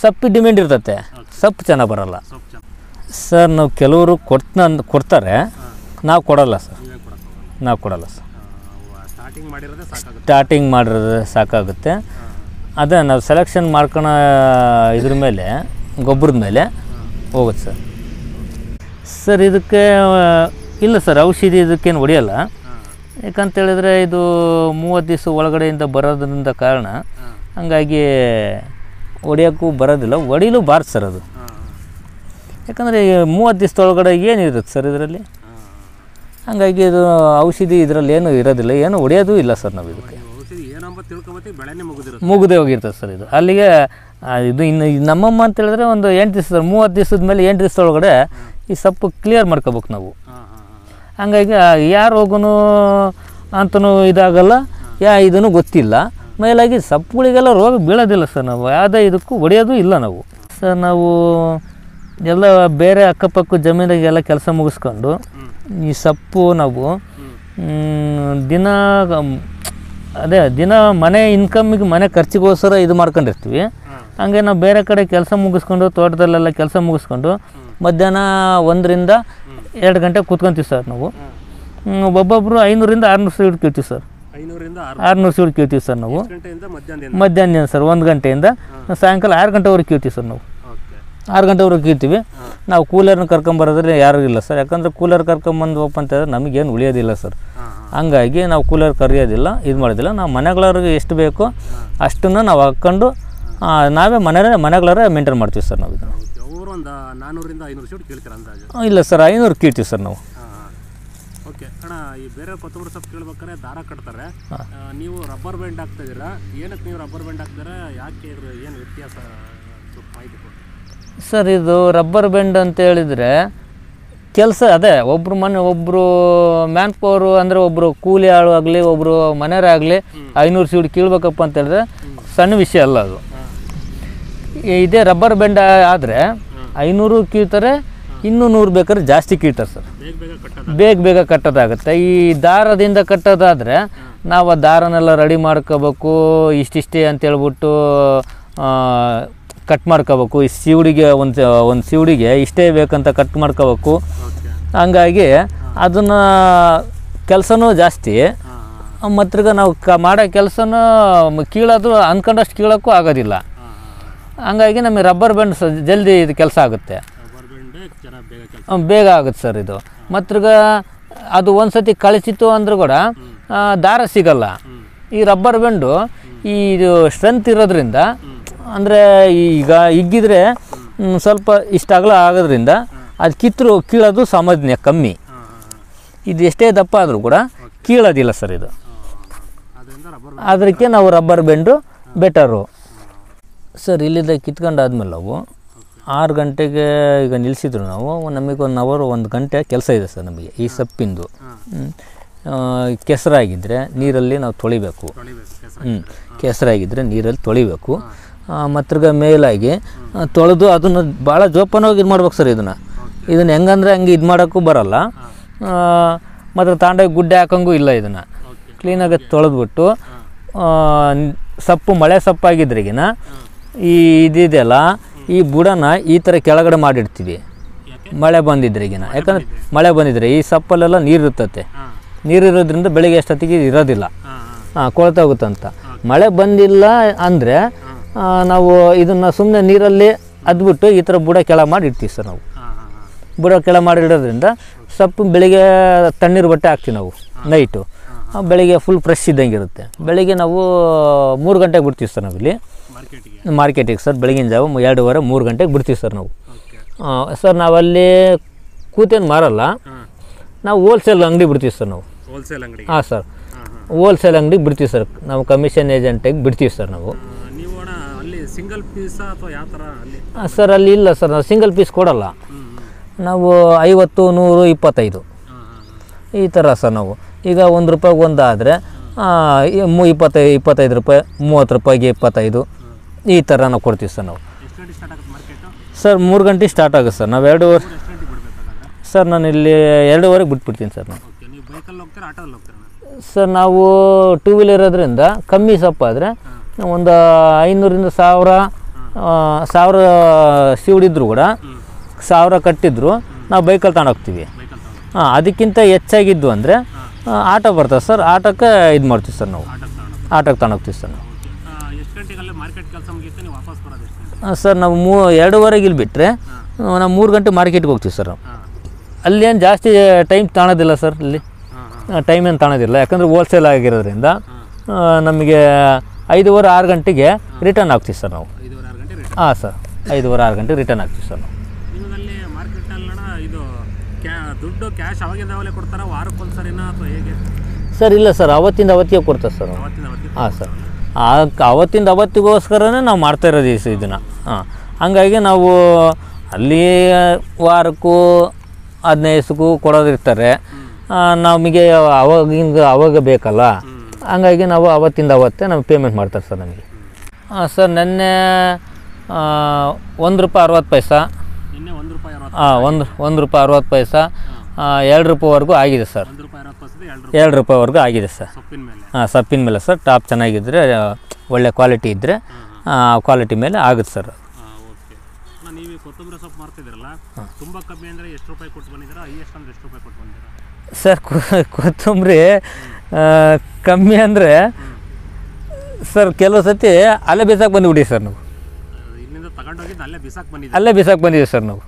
ಸೊಪ್ಪು ಡಿಮ್ಯಾಂಡ್ ಇರ್ತತೆ, ಸೊಪ್ಪು ಚೆನ್ನಾಗಿ ಬರಲ್ಲ ಸರ್. ನಾವು ಕೆಲವರು ಕೊಡ್ತಾರೆ, ನಾವು ಕೊಡಲ್ಲ ಸರ್. ಸ್ಟಾರ್ಟಿಂಗ್ ಮಾಡಿರೋದೇ ಸಾಕಾಗುತ್ತೆ. ಅದೇ ನಾವು ಸೆಲೆಕ್ಷನ್ ಮಾಡ್ಕೊಳೋ ಇದ್ರ ಮೇಲೆ, ಗೊಬ್ಬರದ ಮೇಲೆ ಹೋಗುತ್ತೆ ಸರ್. ಇದಕ್ಕೆ ಇಲ್ಲ ಸರ್, ಔಷಧಿ ಇದಕ್ಕೇನು ಹೊಡೆಯಲ್ಲ. ಯಾಕಂತೇಳಿದ್ರೆ ಇದು 30 ದಿವಸ ಒಳಗಡೆಯಿಂದ ಬರೋದ್ರಿಂದ ಕಾರಣ, ಹಂಗಾಗಿ ಹೊಡೆಯೋಕ್ಕೂ ಬರೋದಿಲ್ಲ, ಹೊಡಿಲೂ ಬಾರ್ದು ಸರ್ ಅದು. ಯಾಕಂದರೆ 30 ದಿವಸದೊಳಗಡೆ ಏನಿರುತ್ತೆ ಸರ್ ಇದರಲ್ಲಿ. ಹಂಗಾಗಿ ಇದು ಔಷಧಿ ಇದರಲ್ಲಿ ಏನೂ ಇರೋದಿಲ್ಲ, ಏನು ಹೊಡೆಯೋದು ಇಲ್ಲ ಸರ್. ನಾವು ಇದಕ್ಕೆ ಮುಗಿದೇ ಹೋಗಿರ್ತದೆ ಸರ್ ಇದು. ಅಲ್ಲಿಗೆ ಇದು ಇನ್ನು ನಮ್ಮಮ್ಮ ಅಂತ ಹೇಳಿದ್ರೆ ಒಂದು 8 ದಿವಸ ಸರ್, 30 ದಿವಸದ ಮೇಲೆ 8 ದಿವಸದೊಳಗಡೆ ಈ ಸೊಪ್ಪು ಕ್ಲಿಯರ್ ಮಾಡ್ಕೋಬೇಕು ನಾವು. ಹಂಗಾಗಿ ಯಾರು ಹೋಗೋನು ಅಂತನೂ ಇದಾಗಲ್ಲ, ಇದನ್ನು ಗೊತ್ತಿಲ್ಲ. ಮೇಲಾಗಿ ಸೊಪ್ಪುಗಳಿಗೆಲ್ಲ ರೋಗ ಬೀಳೋದಿಲ್ಲ ಸರ್. ನಾವು ಯಾವುದೇ ಇದಕ್ಕೂ ಹೊಡೆಯೋದು ಇಲ್ಲ ನಾವು ಸರ್. ನಾವು ಎಲ್ಲ ಬೇರೆ ಅಕ್ಕಪಕ್ಕ ಜಮೀನಿಗೆಲ್ಲ ಕೆಲಸ ಮುಗಿಸ್ಕೊಂಡು ಈ ಸೊಪ್ಪು ನಾವು ದಿನ ಮನೆ ಇನ್ಕಮ್ಮಿಗೆ, ಮನೆ ಖರ್ಚಿಗೋಸ್ಕರ ಇದು ಮಾಡ್ಕೊಂಡಿರ್ತೀವಿ. ಹಂಗೆ ನಾವು ಬೇರೆ ಕಡೆ ಕೆಲಸ ಮುಗಿಸ್ಕೊಂಡು ತೋಟದಲ್ಲೆಲ್ಲ ಕೆಲಸ ಮುಗಿಸ್ಕೊಂಡು ಮಧ್ಯಾಹ್ನ 1ರಿಂದ 2 ಗಂಟೆ ಕೂತ್ಕೊಂತೀವಿ ಸರ್ ನಾವು. ಒಬ್ಬೊಬ್ಬರು 500ರಿಂದ 600 ಸೀಡ್ ಕೀಳ್ತೀವಿ ಸರ್. 600 ಸೀಡ್ ಕೀಳ್ತೀವಿ ಸರ್ ನಾವು ಮಧ್ಯಾಹ್ನ ಸರ್. 1 ಗಂಟೆಯಿಂದ ಸಾಯಂಕಾಲ 6 ಗಂಟೆವರೆಗೆ ಕೀಳ್ತೀವಿ ಸರ್ ನಾವು. 6 ಗಂಟೆವರೆಗೆ ಕೀಳ್ತೀವಿ. ನಾವು ಕೂಲರ್ನ ಕರ್ಕೊಂಬರೋದ್ರೆ ಯಾರೂ ಇಲ್ಲ ಸರ್. ಯಾಕಂದರೆ ಕೂಲರ್ ಕರ್ಕೊಂಬಂದ್ವಪ್ಪ ಅಂತಂದರೆ ನಮಗೇನು ಉಳಿಯೋದಿಲ್ಲ ಸರ್. ಹಂಗಾಗಿ ನಾವು ಕೂಲರ್ ಕರೆಯೋದಿಲ್ಲ, ಇದು ಮಾಡೋದಿಲ್ಲ. ನಾವು ಮನೆಗಳವ್ರಿಗೆ ಎಷ್ಟು ಬೇಕೋ ಅಷ್ಟನ್ನು ನಾವು ಹಾಕ್ಕೊಂಡು ನಾವೇ ಮನೆಗಳವರೇ ಮೇಂಟೈನ್ ಮಾಡ್ತೀವಿ ಸರ್ ನಾವು. ಇದನ್ನು ಒಂದು 400ರಿಂದ 500 ಸೀಟ್ ಕೇಳ್ತೀರಾ ಅಂದಾಜು? ಇಲ್ಲ ಸರ್, 500 ಕೀಳ್ತೀವಿ ಸರ್ ನಾವು. ಓಕೆ ಅಣ್ಣ, ಈ ಬೇರೆ ಕೊತ್ತಂಬರಿ ಸೊಪ್ಪು ಕೀಳ್ಬೇಕಾದ್ರೆ ದಾರ ಕಟ್ತಾರೆ, ನೀವು ರಬ್ಬರ್ ಬ್ಯಾಂಡ್ ಹಾಕ್ತಿದ್ದೀರಾ. ಏನಕ್ಕೆ ನೀವು ರಬ್ಬರ್ ಬ್ಯಾಂಡ್ ಹಾಕ್ತಾರೆ, ಯಾಕೆ ಇದ್ರ ಏನು ವ್ಯತ್ಯಾಸ ಸ್ವಲ್ಪ ಮಾಹಿತಿ ಕೊಡಿ ಸರ್. ಇದು ರಬ್ಬರ್ ಬ್ಯಾಂಡ್ ಅಂತ ಹೇಳಿದರೆ ಕೆಲಸ ಅದೇ, ಒಬ್ಬರು ಮ್ಯಾನ್ ಪವರು ಅಂದರೆ ಒಬ್ಬರು ಕೂಲಿ ಆಳು ಆಗಲಿ ಒಬ್ಬರು ಮನೆಯವರೇ ಆಗಲಿ 500 ಸೀಡ್ ಕೀಳ್ಬೇಕಪ್ಪ ಅಂತ ಹೇಳಿದ್ರೆ ಸಣ್ಣ ವಿಷಯ ಅಲ್ಲ ಅದು. ಇದೇ ರಬ್ಬರ್ ಬ್ಯಾಂಡ್ ಆದರೆ 500 ಕೀಳ್ತಾರೆ, ಇನ್ನೂ 100 ಬೇಕಾದ್ರೆ ಜಾಸ್ತಿ ಕೀಳ್ತಾರೆ ಸರ್. ಬೇಗ ಕಟ್ಟೋದಾಗುತ್ತೆ. ಈ ದಾರದಿಂದ ಕಟ್ಟೋದಾದರೆ ನಾವು ಆ ದಾರನೆಲ್ಲ ರೆಡಿ ಮಾಡ್ಕೋಬೇಕು, ಇಷ್ಟಿಷ್ಟೇ ಅಂತೇಳ್ಬಿಟ್ಟು ಕಟ್ ಮಾಡ್ಕೋಬೇಕು. ಈ ಸೀವುಡಿಗೆ ಒಂದು ಸೀವುಡಿಗೆ ಇಷ್ಟೇ ಬೇಕಂತ ಕಟ್ ಮಾಡ್ಕೋಬೇಕು. ಹಂಗಾಗಿ ಅದನ್ನು ಕೆಲಸನೂ ಜಾಸ್ತಿ, ಮತ್ತೀಗ ನಾವು ಮಾಡೋ ಕೆಲಸನೂ ಕೀಳೋದು ಅಂದ್ಕೊಂಡಷ್ಟು ಕೀಳೋಕ್ಕೂ ಆಗೋದಿಲ್ಲ. ಹಂಗಾಗಿ ನಮಗೆ ರಬ್ಬರ್ ಬ್ಯಾಂಡ್ ಜಲ್ದಿ ಇದು ಕೆಲಸ ಆಗುತ್ತೆ, ಬೇಗ ಆಗುತ್ತೆ ಸರ್ ಇದು. ಮತ್ತೀಗ ಅದು ಒಂದು ಸತಿ ಕಳಿಸಿತು ಅಂದರೂ ಕೂಡ ದಾರ ಸಿಗಲ್ಲ. ಈ ರಬ್ಬರ್ ಬ್ಯಾಂಡು ಇದು ಸ್ಟ್ರೆಂತ್ ಇರೋದ್ರಿಂದ, ಅಂದರೆ ಈಗ ಹಿಗ್ಗಿದ್ರೆ ಸ್ವಲ್ಪ ಇಷ್ಟ ಅಗಲ ಆಗೋದ್ರಿಂದ ಅದು ಕೀಳೋದು ಸಾಮಾನ್ಯ ಕಮ್ಮಿ. ಇದು ಎಷ್ಟೇ ದಪ್ಪ ಆದರೂ ಕೂಡ ಕೀಳೋದಿಲ್ಲ ಸರ್ ಇದು. ಅದಕ್ಕೆ ನಾವು ರಬ್ಬರ್ ಬ್ಯಾಂಡು ಬೆಟರು ಸರ್. ಇಲ್ಲಿಂದ ಕಿತ್ಕೊಂಡಾದ್ಮೇಲೆ ನಾವು 6 ಗಂಟೆಗೆ ಈಗ ನಿಲ್ಲಿಸಿದ್ರು ನಾವು. ನಮಗೆ 1 ಅವರ್ 1 ಗಂಟೆ ಕೆಲಸ ಇದೆ ಸರ್ ನಮಗೆ. ಈ ಸೊಪ್ಪಿಂದು ಕೆಸರಾಗಿದ್ದರೆ ನೀರಲ್ಲಿ ನಾವು ತೊಳಿಬೇಕು. ಕೆಸರಾಗಿದ್ದರೆ ನೀರಲ್ಲಿ ತೊಳಿಬೇಕು. ಮತ್ತೀಗ ಮೇಲಾಗಿ ತೊಳೆದು ಅದನ್ನು ಭಾಳ ಜೋಪಾನವಾಗಿ ಇದು ಮಾಡ್ಬೇಕು ಸರ್. ಇದನ್ನು ಹೆಂಗಂದ್ರೆ ಹಂಗೆ ಇದು ಮಾಡೋಕ್ಕೂ ಬರೋಲ್ಲ. ಮತ್ತು ತಾಂಡಾಗಿ ಗುಡ್ಡೆ ಹಾಕೋಂಗೂ ಇಲ್ಲ. ಇದನ್ನು ಕ್ಲೀನಾಗಿ ತೊಳೆದ್ಬಿಟ್ಟು ಮಳೆ ಸೊಪ್ಪಾಗಿದ್ರಿಗಿನ ಈ ಇದಿದೆಯಲ್ಲ, ಈ ಬುಡನ ಈ ಥರ ಕೆಳಗಡೆ ಮಾಡಿಡ್ತೀವಿ ಮಳೆ ಬಂದಿದ್ರಿಗಿನ. ಯಾಕಂದರೆ ಮಳೆ ಬಂದಿದ್ರೆ ಈ ಸೊಪ್ಪಲ್ಲೆಲ್ಲ ನೀರಿರ್ತತೆ. ನೀರಿರೋದ್ರಿಂದ ಬೆಳಿಗ್ಗೆ ಅಷ್ಟೊತ್ತಿಗೆ ಇರೋದಿಲ್ಲ, ಕೊಳ್ತೋಗುತ್ತಂತ. ಮಳೆ ಬಂದಿಲ್ಲ ಅಂದರೆ ನಾವು ಇದನ್ನು ಸುಮ್ಮನೆ ನೀರಲ್ಲಿ ಅದ್ಬಿಟ್ಟು ಈ ಥರ ಬುಡ ಕೆಳ ಮಾಡಿ ಇಡ್ತೀವಿ ಸರ್ ನಾವು. ಬುಡ ಕೆಳ ಮಾಡಿ ಇಡೋದ್ರಿಂದ ಸೊಪ್ಪು ಬೆಳಿಗ್ಗೆ ತಣ್ಣೀರು ಬಟ್ಟೆ ಹಾಕ್ತೀವಿ ನಾವು ನೈಟು. ಬೆಳಿಗ್ಗೆ ಫುಲ್ ಫ್ರೆಶ್ ಇದ್ದಂಗೆ ಇರುತ್ತೆ. ಬೆಳಿಗ್ಗೆ ನಾವು 3 ಗಂಟೆಗೆ ಬಿಡ್ತೀವಿ ಸರ್ ನಾವಿಲ್ಲಿ ಮಾರ್ಕೆಟಿಗೆ ಸರ್. ಬೆಳಗಿನ ಜಾವ 2:30 3 ಗಂಟೆಗೆ ಬಿಡ್ತೀವಿ ಸರ್ ನಾವು. ಸರ್ ನಾವಲ್ಲಿ ಕೂತೇನು ಮಾರಲ್ಲ, ನಾವು ಹೋಲ್ಸೇಲ್ ಅಂಗಡಿ ಬಿಡ್ತೀವಿ ಸರ್ ನಾವು. ಹಾಂ ಸರ್, ಹೋಲ್ಸೇಲ್ ಅಂಗಡಿ ಬಿಡ್ತೀವಿ ಸರ್. ನಾವು ಕಮಿಷನ್ ಏಜೆಂಟಾಗಿ ಬಿಡ್ತೀವಿ ಸರ್ ನಾವು. ಸಿಂಗಲ್ ಪೀಸ್ ಅಥವಾ ಯಾವ ಥರ ಅಲ್ಲಿ? ಸರ್ ಅಲ್ಲಿ ಇಲ್ಲ ಸರ್, ನಾವು ಸಿಂಗಲ್ ಪೀಸ್ ಕೊಡಲ್ಲ. ನಾವು 50, 100, 25 ಈ ಥರ ಸರ್. ನಾವು ಈಗ 1 ರೂಪಾಯಿಗೆ ಒಂದಾದರೆ 25 ರೂಪಾಯಿ, 30 ರೂಪಾಯಿಗೆ 25 ಈ ಥರ ನಾವು ಕೊಡ್ತೀವಿ ಸರ್ ನಾವು. ಸರ್ 3 ಗಂಟೆ ಸ್ಟಾರ್ಟ್ ಆಗುತ್ತೆ ಸರ್. ನಾವು 2:30 ಸರ್. ನಾನು ಇಲ್ಲಿ 2:30 ಬಿಟ್ಬಿಡ್ತೀನಿ ಸರ್ ನಾನು. ಸರ್ ನಾವು 2 ವೀಲರ್ ಇರೋದ್ರಿಂದ ಕಮ್ಮಿ ಸೊಪ್ಪಾದರೆ ಒಂದು 500ರಿಂದ 1000 ಸೀಡಿದ್ರು ಕೂಡ 1000 ಕಟ್ಟಿದ್ರು ನಾವು ಬೈಕಲ್ಲಿ ತಗೊಂಡೋಗ್ತೀವಿ. ಅದಕ್ಕಿಂತ ಹೆಚ್ಚಾಗಿದ್ದು ಅಂದರೆ ಆಟೋ ಬರ್ತದೆ ಸರ್. ಆಟೋಕ್ಕೆ ಇದು ಮಾಡ್ತೀವಿ ಸರ್ ನಾವು. ಆಟೋಕ್ಕೆ ತಗೊಂಡೋಗ್ತೀವಿ ಸರ್ ನಾವು. ಸರ್ ನಾವು 2:30 ಇಲ್ಲಿ ಬಿಟ್ಟರೆ ನಾವು 3 ಗಂಟೆ ಮಾರ್ಕೆಟ್ಗೆ ಹೋಗ್ತೀವಿ ಸರ್ ನಾವು. ಅಲ್ಲೇನು ಜಾಸ್ತಿ ಟೈಮ್ ತಗೊಳೋದಿಲ್ಲ ಸರ್. ಇಲ್ಲಿ ಟೈಮ್ ಏನು ತಗೊಳೋದಿಲ್ಲ, ಯಾಕಂದರೆ ಹೋಲ್ಸೇಲ್ ಆಗಿರೋದ್ರಿಂದ ನಮಗೆ 5:30, 6 ಗಂಟೆಗೆ ರಿಟರ್ನ್ ಆಗ್ತೀವಿ ಸರ್ ನಾವು. ಹಾಂ ಸರ್, 5:30, 6 ಗಂಟೆಗೆ ರಿಟರ್ನ್ ಆಗ್ತೀವಿ ಸರ್ ನಾವು. ದುಡ್ಡು ಕ್ಯಾಶ್ ಅವಾಗಿಂದ ಕೊಡ್ತಾರಾ, ವಾರಕ್ಕೊಂದ್ಸರಿನಾ ಅಥವಾ ಹೇಗೆ? ಸರ್ ಇಲ್ಲ ಸರ್, ಅವತ್ತಿಂದ ಅವತ್ತಿಗೆ ಕೊಡ್ತಾರೆ ಸರ್. ಹಾಂ ಸರ್, ಅವತ್ತಿಂದ ಅವತ್ತಿಗೋಸ್ಕರನೇ ನಾವು ಮಾಡ್ತಾ ಇರೋದು ಇದನ್ನು. ಹಂಗಾಗಿ ನಾವು ಅಲ್ಲಿ ವಾರಕ್ಕೂ 15 ದಿವಸಕ್ಕೂ ಕೊಡೋದಿರ್ತಾರೆ. ನಮಗೆ ಅವಾಗ ಬೇಕಲ್ಲ, ಹಂಗಾಗಿ ನಾವು ಅವತ್ತಿಂದ ಅವತ್ತೇ ನಾವು ಪೇಮೆಂಟ್ ಮಾಡ್ತಾರೆ ಸರ್ ನಮಗೆ. ಸರ್ ನೆನ್ನೆ 1 ರೂಪಾಯಿ 60 ಪೈಸಾ. ಒಂದು ರೂಪಾಯಿ 60 ಪೈಸಾ 2 ರೂಪಾಯಿವರೆಗೂ ಆಗಿದೆ ಸರ್. 2 ರೂಪಾಯಿವರೆಗೂ ಆಗಿದೆ ಸರ್. ಹಾಂ, ಸೊಪ್ಪಿನ ಮೇಲೆ ಸರ್. ಟಾಪ್ ಚೆನ್ನಾಗಿದ್ದರೆ, ಒಳ್ಳೆ ಕ್ವಾಲಿಟಿ ಇದ್ದರೆ ಕ್ವಾಲಿಟಿ ಮೇಲೆ ಆಗುತ್ತೆ ಸರ್. ಓಕೆ. ನೀವು ಕೊತ್ತಂಬರಿ ಸೊಪ್ಪು ಮಾರ್ತಿದ್ದೀರಲ್ಲ, ತುಂಬ ಕಮ್ಮಿ ಅಂದರೆ ಎಷ್ಟು ರೂಪಾಯಿ ಕೊಟ್ಟು ಬಂದಿದ್ದೀರಾ? ಹೈಯೆಸ್ಟ್ ಅಂದರೆ ಎಷ್ಟು ರೂಪಾಯಿ ಕೊಟ್ಟು ಬಂದಿದ್ದೀರಾ? ಸರ್ ಕೊತ್ತಂಬರಿ ಕಮ್ಮಿ ಅಂದರೆ ಸರ್ ಕೆಲವು ಸತಿ ಅಲ್ಲೇ ಬಿಸಾಕಿ ಬಂದುಬಿಡಿ ಸರ್ ನಾವು. ಇಲ್ಲಿಂದ ತಗೊಂಡೋಗಿದ್ದು ಅಲ್ಲೇ ಬಿಸಾಕಿ ಬಂದಿದ್ದೀವಿ? ಅಲ್ಲೇ ಬಿಸಾಕಿ ಬಂದಿದ್ದೀವಿ ಸರ್ ನಾವು.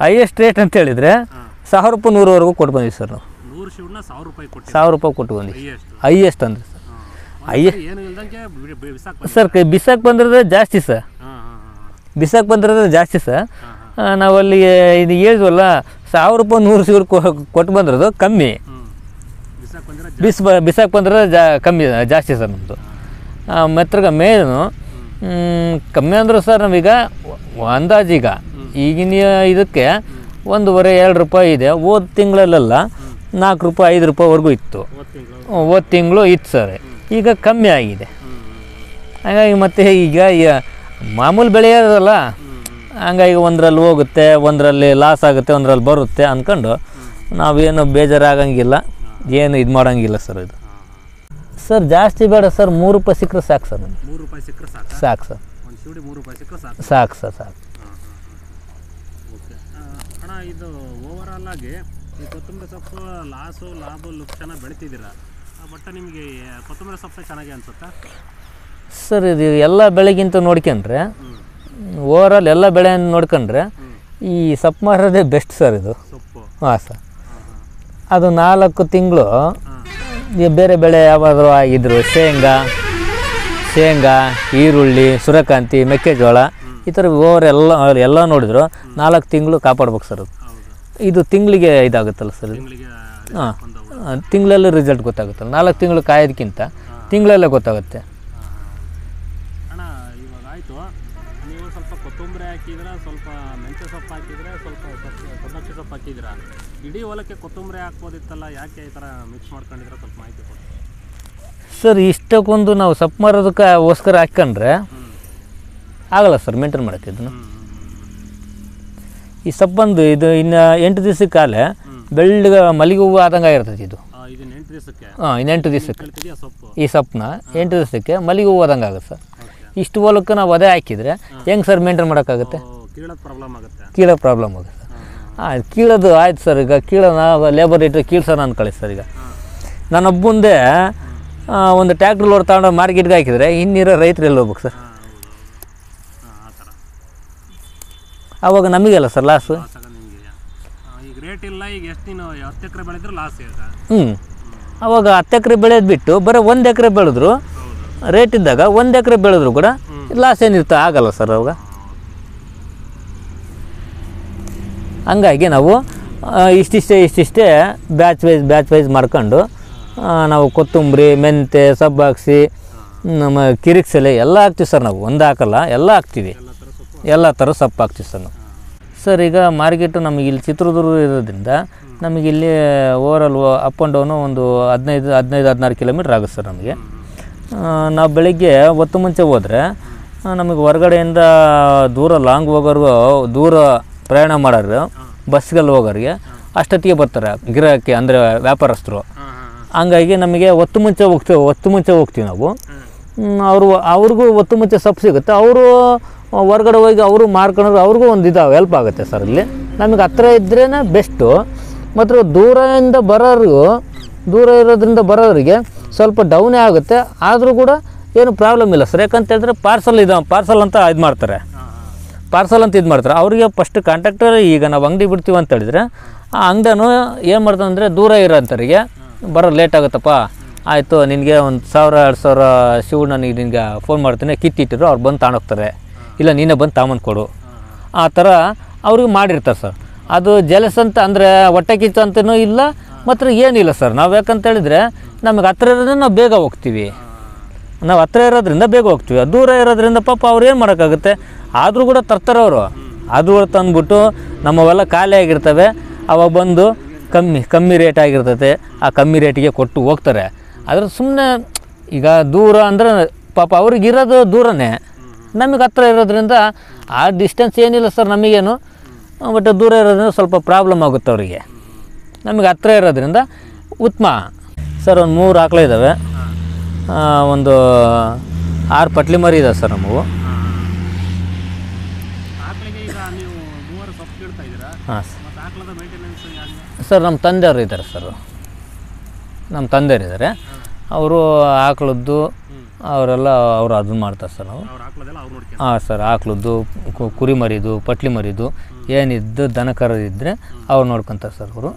ಹೈಯೆಸ್ಟ್ ರೇಟ್ ಅಂತ ಹೇಳಿದರೆ 1000 ರೂಪಾಯಿ 100ವರೆಗೂ ಕೊಟ್ಟು ಬಂದಿದ್ದೀವಿ ಸರ್ ನಾವು. 100 ಶಿವಣ್ಣ 1000 ರೂಪಾಯಿ ಕೊಟ್ಟು 1000 ರೂಪಾಯಿ ಕೊಟ್ಟು ಬಂದಿದ್ದೀವಿ ಹೈಯೆಸ್ಟ್ ಅಂದರೆ ಸರ್. ಏನು ಇಲ್ದಂಗೆ ಬಿಸಾಕಿ ಸರ್ ಬಿಸಾಕಿ ಬಂದಿರೋದೇ ಜಾಸ್ತಿ ಸರ್. ಬಿಸಾಕಿ ಬಂದಿರೋದೇ ಜಾಸ್ತಿ ಸರ್. ನಾವಲ್ಲಿ ಇದು ಹೇಳಿದ್ವಲ್ಲ 1000 ರೂಪಾಯಿ 100 ಸಿಗರು ಕೊಟ್ಟು ಬಂದಿರೋದು ಕಮ್ಮಿ. ಬಿಸಾಕಿ ಬಂದಿರೋದು ಕಮ್ಮಿ ಜಾಸ್ತಿ ಸರ್ ನಮ್ಮದು. ಮತ್ತು ಮೇನು ಕಮ್ಮಿ ಅಂದರು ಸರ್ ನಮೀಗ ಅಂದಾಜೀಗ ಈಗಿನ ಇದಕ್ಕೆ 1.5-2 ರೂಪಾಯಿ ಇದೆ. ಹೋದ ತಿಂಗಳಲ್ಲೆಲ್ಲ 4 ರೂಪಾಯಿ 5 ರೂಪಾಯಿವರೆಗೂ ಇತ್ತು. ಹೋದ ತಿಂಗಳು ಇತ್ತು ಸರ್. ಈಗ ಕಮ್ಮಿ ಆಗಿದೆ. ಹಾಗಾಗಿ ಮತ್ತು ಈಗ ಮಾಮೂಲು ಬೆಳೆಯೋದಲ್ಲ, ಹಂಗಾಗಿ ಒಂದರಲ್ಲಿ ಹೋಗುತ್ತೆ, ಒಂದರಲ್ಲಿ ಲಾಸ್ ಆಗುತ್ತೆ, ಒಂದರಲ್ಲಿ ಬರುತ್ತೆ ಅಂದ್ಕೊಂಡು ನಾವೇನು ಬೇಜಾರಾಗಂಗಿಲ್ಲ, ಏನು ಇದು ಮಾಡೋಂಗಿಲ್ಲ ಸರ್. ಇದು ಸರ್ ಜಾಸ್ತಿ ಬೇಡ ಸರ್, 3 ರೂಪಾಯಿ ಸಿಕ್ಕರೆ ಸಾಕು ಸರ್. ನಮಗೆ 3 ರೂಪಾಯಿ ಸಿಕ್ಕರೆ ಸಾಕು? ಸಾಕು ಸರ್. ಒಂದು ಶಿವಡಿ 3 ರೂಪಾಯಿ ಸಿಕ್ಕರೆ ಸಾಕು? ಸಾಕು ಸರ್, ಸಾಕು. ಓಕೆ ಅಣ್ಣ, ಇದು ಓವರಾಲ್ ಆಗಿ ಈ ಕೊತ್ತಂಬರಿ ಸೊಪ್ಪು ಲಾಭ ಲಕ್ಷಣ ಬೆಳಿತಿದ್ದೀರಾ, ಬಟ್ ನಿಮಗೆ ಕೊತ್ತಂಬರಿ ಸೊಪ್ಪು ಚೆನ್ನಾಗಿ ಅನಿಸುತ್ತಾ ಸರ್? ಇದು ಎಲ್ಲ ಬೆಳೆಗಿಂತ ನೋಡ್ಕೊಂಡ್ರೆ, ಓವರಾಲ್ ಎಲ್ಲ ಬೆಳೆಯನ್ನು ನೋಡ್ಕೊಂಡ್ರೆ ಈ ಸೊಪ್ಪು ಮಾರೋದೇ ಬೆಸ್ಟ್ ಸರ್ ಇದು ಸೊಪ್ಪು. ಹಾಂ ಸರ್. ಅದು 4 ತಿಂಗಳು ಬೇರೆ ಬೆಳೆ ಯಾವಾದರೂ ಆಗಿದ್ರು, ಶೇಂಗಾ, ಈರುಳ್ಳಿ, ಸೂರ್ಯಕಾಂತಿ, ಮೆಕ್ಕೆಜೋಳ, ಈ ಥರ ಎಲ್ಲ ನೋಡಿದ್ರು 4 ತಿಂಗಳು ಕಾಪಾಡ್ಬೇಕು ಸರ್ ಅದು. ಇದು ತಿಂಗಳಿಗೆ ಇದಾಗುತ್ತಲ್ಲ ಸರ್ ಇದು. ಹಾಂ, ತಿಂಗಳಲ್ಲಿ ರಿಸಲ್ಟ್ ಗೊತ್ತಾಗುತ್ತಲ್ಲ. 4 ತಿಂಗಳು ಕಾಯೋದಕ್ಕಿಂತ ತಿಂಗಳಲ್ಲೇ ಗೊತ್ತಾಗುತ್ತೆ. ಅಣ್ಣ ಇವಾಗ ಆಯಿತು, ನೀವು ಸ್ವಲ್ಪ ಕೊತ್ತಂಬರಿ ಹಾಕಿದ್ರೆ, ಸ್ವಲ್ಪ ಮೆಂತ್ಯ ಸೊಪ್ಪು ಹಾಕಿದರೆ, ಸ್ವಲ್ಪ ಸಬ್ಬಕ್ಕಿ ಸೊಪ್ಪು ಹಾಕಿದ್ದೀರಾ, ಇಡೀ ಹೊಲಕ್ಕೆ ಕೊತ್ತಂಬರಿ ಹಾಕ್ಬೋದಿತ್ತಲ್ಲ, ಯಾಕೆ ಈ ಥರ ಮಿಕ್ಸ್ ಮಾಡ್ಕೊಂಡಿದ್ರೆ ಸ್ವಲ್ಪ ಮಾಹಿತಿ ಕೊಡಿ ಸರ್. ಇಷ್ಟಕ್ಕೊಂದು ನಾವು ಸೊಪ್ಪು ಮಾರೋದಕ್ಕೋಸ್ಕರ ಹಾಕ್ಕೊಂಡ್ರೆ ಆಗಲ್ಲ ಸರ್ ಮೇಂಟೈನ್ ಮಾಡೋಕ್ಕೆ. ಇದನ್ನು ಈ ಸೊಪ್ಪು ಬಂದು ಇದು ಇನ್ನು 8 ದಿವಸಕ್ಕೆ ಕಾಲೇ ಬೆಳ್ಳಗೆ ಮಲ್ಲಿಗೆ ಹೂವು ಆದಂಗೆ ಆಗಿರ್ತದೆ ಇದು. ಇದನ್ನು 8 ದಿವಸಕ್ಕೆ? ಹಾಂ, ಇನ್ನು 8 ದಿವಸಕ್ಕೆ ಈ ಸೊಪ್ಪನ್ನ 8 ದಿವಸಕ್ಕೆ ಮಲ್ಲಿಗೆ ಹೂವು ಆದಂಗೆ ಆಗುತ್ತೆ ಸರ್. ಇಷ್ಟು ಹೊಲಕ್ಕೆ ನಾವು ಅದೇ ಹಾಕಿದರೆ ಹೆಂಗೆ ಸರ್ ಮೇಂಟೈನ್ ಮಾಡೋಕ್ಕಾಗುತ್ತೆ? ಕೀಳೋದು ಪ್ರಾಬ್ಲಮ್ ಆಗುತ್ತೆ. ಹಾಂ, ಕೀಳೋದು ಆಯ್ತು ಸರ್. ಈಗ ನಾವು ಲೇಬರ್ ಇಟ್ಟರೆ ಕೀಳ್ಸೋಣ ಅಂದ್ಕೊಳ್ಳಿ ಸರ್. ಈಗ ನಾನೊಬ್ಬಂದೇ ಒಂದು ಟ್ಯಾಕ್ಟ್ರ್ ಲೋಡ್ ತಗೊಂಡು ಮಾರ್ಕೆಟ್ಗೆ ಹಾಕಿದರೆ ಇನ್ನಿರೋ ರೈತರು ಎಲ್ಲಿ ಹೋಗ್ಬೇಕು ಸರ್? ಆವಾಗ ನಮಗೆಲ್ಲ ಸರ್ ಲಾಸು. ಈಗ ರೇಟ್ ಇಲ್ಲ, ಈಗ ಎಷ್ಟು ನೀನು 10 ಎಕರೆ ಬೆಳೆದ್ರೆ ಲಾಸ್ ಈಗ. ಅವಾಗ 10 ಎಕರೆ ಬೆಳೆಯೋದು ಬಿಟ್ಟು ಬರೀ 1 ಎಕರೆ ಬೆಳೆದ್ರು ರೇಟ್ ಇದ್ದಾಗ 1 ಎಕರೆ ಬೆಳೆದ್ರು ಕೂಡ ಲಾಸ್ ಏನಿರುತ್ತೆ, ಆಗಲ್ಲ ಸರ್ ಅವಾಗ. ಹಂಗಾಗಿ ನಾವು ಇಷ್ಟಿಷ್ಟೇ ಬ್ಯಾಚ್ ವೈಸ್ ಮಾಡ್ಕೊಂಡು ನಾವು ಕೊತ್ತಂಬರಿ, ಮೆಂತೆ, ಸಬ್ಬಾಕ್ಸಿ, ನಮ್ಮ ಕಿರಿಕ್ಸೆಲೆ ಎಲ್ಲ ಹಾಕ್ತೀವಿ ಸರ್. ನಾವು ಒಂದು ಹಾಕಲ್ಲ, ಎಲ್ಲ ಹಾಕ್ತೀವಿ. ಎಲ್ಲ ಥರ ಸೊಪ್ಪು ಹಾಕ್ತೀವಿ ಸರ್ ನಾವು. ಸರ್ ಈಗ ಮಾರ್ಕೆಟು ನಮಗೆ ಇಲ್ಲಿ ಚಿತ್ರದುರ್ಗ ಇರೋದ್ರಿಂದ ನಮಗಿಲ್ಲಿ ಓವರಾಲ್ ಅಪ್ ಆ್ಯಂಡ್ ಡೌನು ಒಂದು 15-16 ಕಿಲೋಮೀಟ್ರ್ ಆಗುತ್ತೆ ಸರ್ ನಮಗೆ. ನಾವು ಬೆಳಗ್ಗೆ ಹೊತ್ತು ಮುಂಚೆ ಹೋದರೆ ನಮಗೆ ಹೊರಗಡೆಯಿಂದ ಲಾಂಗ್ ಹೋಗೋರು, ದೂರ ಪ್ರಯಾಣ ಮಾಡೋರು, ಬಸ್ಗಳಲ್ಲಿ ಹೋಗೋರಿಗೆ ಅಷ್ಟೊತ್ತಿಗೆ ಬರ್ತಾರೆ ಗಿರಾಕಿ, ಅಂದರೆ ವ್ಯಾಪಾರಸ್ಥರು. ಹಂಗಾಗಿ ನಮಗೆ ಹೊತ್ತು ಮುಂಚೆ ಹೋಗ್ತೀವಿ ನಾವು. ಅವ್ರಿಗೂ ಹೊತ್ತು ಮುಂಚೆ ಸೊಪ್ಪು ಸಿಗುತ್ತೆ. ಅವರು ಹೊರಗಡೆ ಹೋಗಿ ಅವರು ಮಾರ್ಕೊಂಡ್ರೆ ಅವ್ರಿಗೂ ಒಂದು ಇದಾವೆ, ಹೆಲ್ಪ್ ಆಗುತ್ತೆ ಸರ್. ಇಲ್ಲಿ ನಮಗೆ ಹತ್ರ ಇದ್ರೇ ಬೆಸ್ಟು. ಮತ್ತು ದೂರ ಇರೋದ್ರಿಂದ ಬರೋರಿಗೆ ಸ್ವಲ್ಪ ಡೌನೇ ಆಗುತ್ತೆ. ಆದರೂ ಕೂಡ ಏನು ಪ್ರಾಬ್ಲಮ್ ಇಲ್ಲ ಸರ್. ಯಾಕಂತ ಹೇಳಿದ್ರೆ ಪಾರ್ಸಲ್ ಅಂತ ಇದು ಮಾಡ್ತಾರೆ. ಅವರಿಗೆ ಫಸ್ಟ್ ಕಾಂಟ್ಯಾಕ್ಟರ್, ಈಗ ನಾವು ಅಂಗಡಿ ಬಿಡ್ತೀವಿ ಅಂತ ಹೇಳಿದ್ರೆ ಆ ಅಂಗಡಿನೂ ಏನು ಮಾಡ್ತಾನೆ ಅಂದರೆ ದೂರ ಇರೋಂಥವ್ರಿಗೆ ಬರೋ ಲೇಟ್ ಆಗುತ್ತಪ್ಪ, ಆಯಿತು ನಿನಗೆ 1000-2000 ಶಿವ್ ನನಗೆ ನಿನಗೆ ಫೋನ್ ಮಾಡ್ತೀನಿ, ಕಿತ್ತಿಟ್ಟಿರು, ಅವ್ರು ಬಂದು ತಗೊಂಡೋಗ್ತಾರೆ, ಇಲ್ಲ ನೀನೇ ಬಂದು ತಾಮಂದು ಕೊಡು, ಆ ಥರ ಅವ್ರಿಗೆ ಮಾಡಿರ್ತಾರೆ ಸರ್. ಅದು ಜಲಸ್ ಅಂತ ಅಂದರೆ ಹೊಟ್ಟೆ ಕಿಚ್ಚು ಅಂತನೂ ಇಲ್ಲ, ಮತ್ತು ಏನಿಲ್ಲ ಸರ್. ನಾವು ಯಾಕಂತ ಹೇಳಿದ್ರೆ ನಮಗೆ ಹತ್ರ ಇರೋದ್ರಿಂದ ನಾವು ಬೇಗ ಹೋಗ್ತೀವಿ. ದೂರ ಇರೋದ್ರಿಂದ ಪಾಪ ಅವ್ರು ಏನು ಮಾಡೋಕ್ಕಾಗುತ್ತೆ. ಆದರೂ ಕೂಡ ತರ್ತಾರೆ ಅವರು. ಅದು ತಂದುಬಿಟ್ಟು ನಮ್ಮವೆಲ್ಲ ಖಾಲಿ ಆಗಿರ್ತವೆ. ಅವಾಗ ಬಂದು ಕಮ್ಮಿ ರೇಟ್ ಆಗಿರ್ತದೆ, ಆ ಕಮ್ಮಿ ರೇಟಿಗೆ ಕೊಟ್ಟು ಹೋಗ್ತಾರೆ. ಆದರೆ ಸುಮ್ಮನೆ ಈಗ ದೂರ ಅಂದರೆ ಪಾಪ ಅವ್ರಿಗಿರೋದು ದೂರನೇ, ನಮಗೆ ಹತ್ರ ಇರೋದ್ರಿಂದ ಆ ಡಿಸ್ಟೆನ್ಸ್ ಏನಿಲ್ಲ ಸರ್ ನಮಗೇನು. ಬಟ್ ದೂರ ಇರೋದ್ರಿಂದ ಸ್ವಲ್ಪ ಪ್ರಾಬ್ಲಮ್ ಆಗುತ್ತೆ ಅವರಿಗೆ. ನಮಗೆ ಹತ್ರ ಇರೋದ್ರಿಂದ ಉತ್ತಮ ಸರ್. ಒಂದು 3 ಆಕಳು ಇದ್ದಾವೆ. ಒಂದು 6 ಪಟ್ಲಿ ಮರಿ ಇದಾವೆ ಸರ್ ನಮ್ಮವು. ಆಕಳಿಗೆ ಈಗ ನೀವು ಮೂವರು ಸೊಪ್ಪು ಕೀಳ್ತಾ ಇದ್ದೀರಾ, ಹಾಂ ಮತ್ತು ಆಕಳದ ಮೇಂಟೆನೆನ್ಸ್ ಯಾಕೆ? ಸರ್ ನಮ್ಮ ತಂದೆಯವರು ಇದ್ದಾರೆ ಸರ್, ನಮ್ಮ ತಂದೆಯರಿದ್ದಾರೆ. ಅವರು ಆಕಳದ್ದು ಅವರೆಲ್ಲ ಅವರು ಅದನ್ನ ಮಾಡ್ತಾರೆ ಸರ್. ನಾವು ಅವ್ರು ಆಕಳದೆಲ್ಲ ಅವ್ರು ನೋಡ್ಕೊಂಡು. ಹಾಂ ಸರ್, ಆಕಳದ್ದು ಕುರಿ ಮರಿದು ಪಟ್ಲಿ ಮರಿದು ಏನಿದ್ದು ದನ ಕರದಿದ್ದರೆ ಅವ್ರು ನೋಡ್ಕೊತಾರೆ ಸರ್ ಅವರು.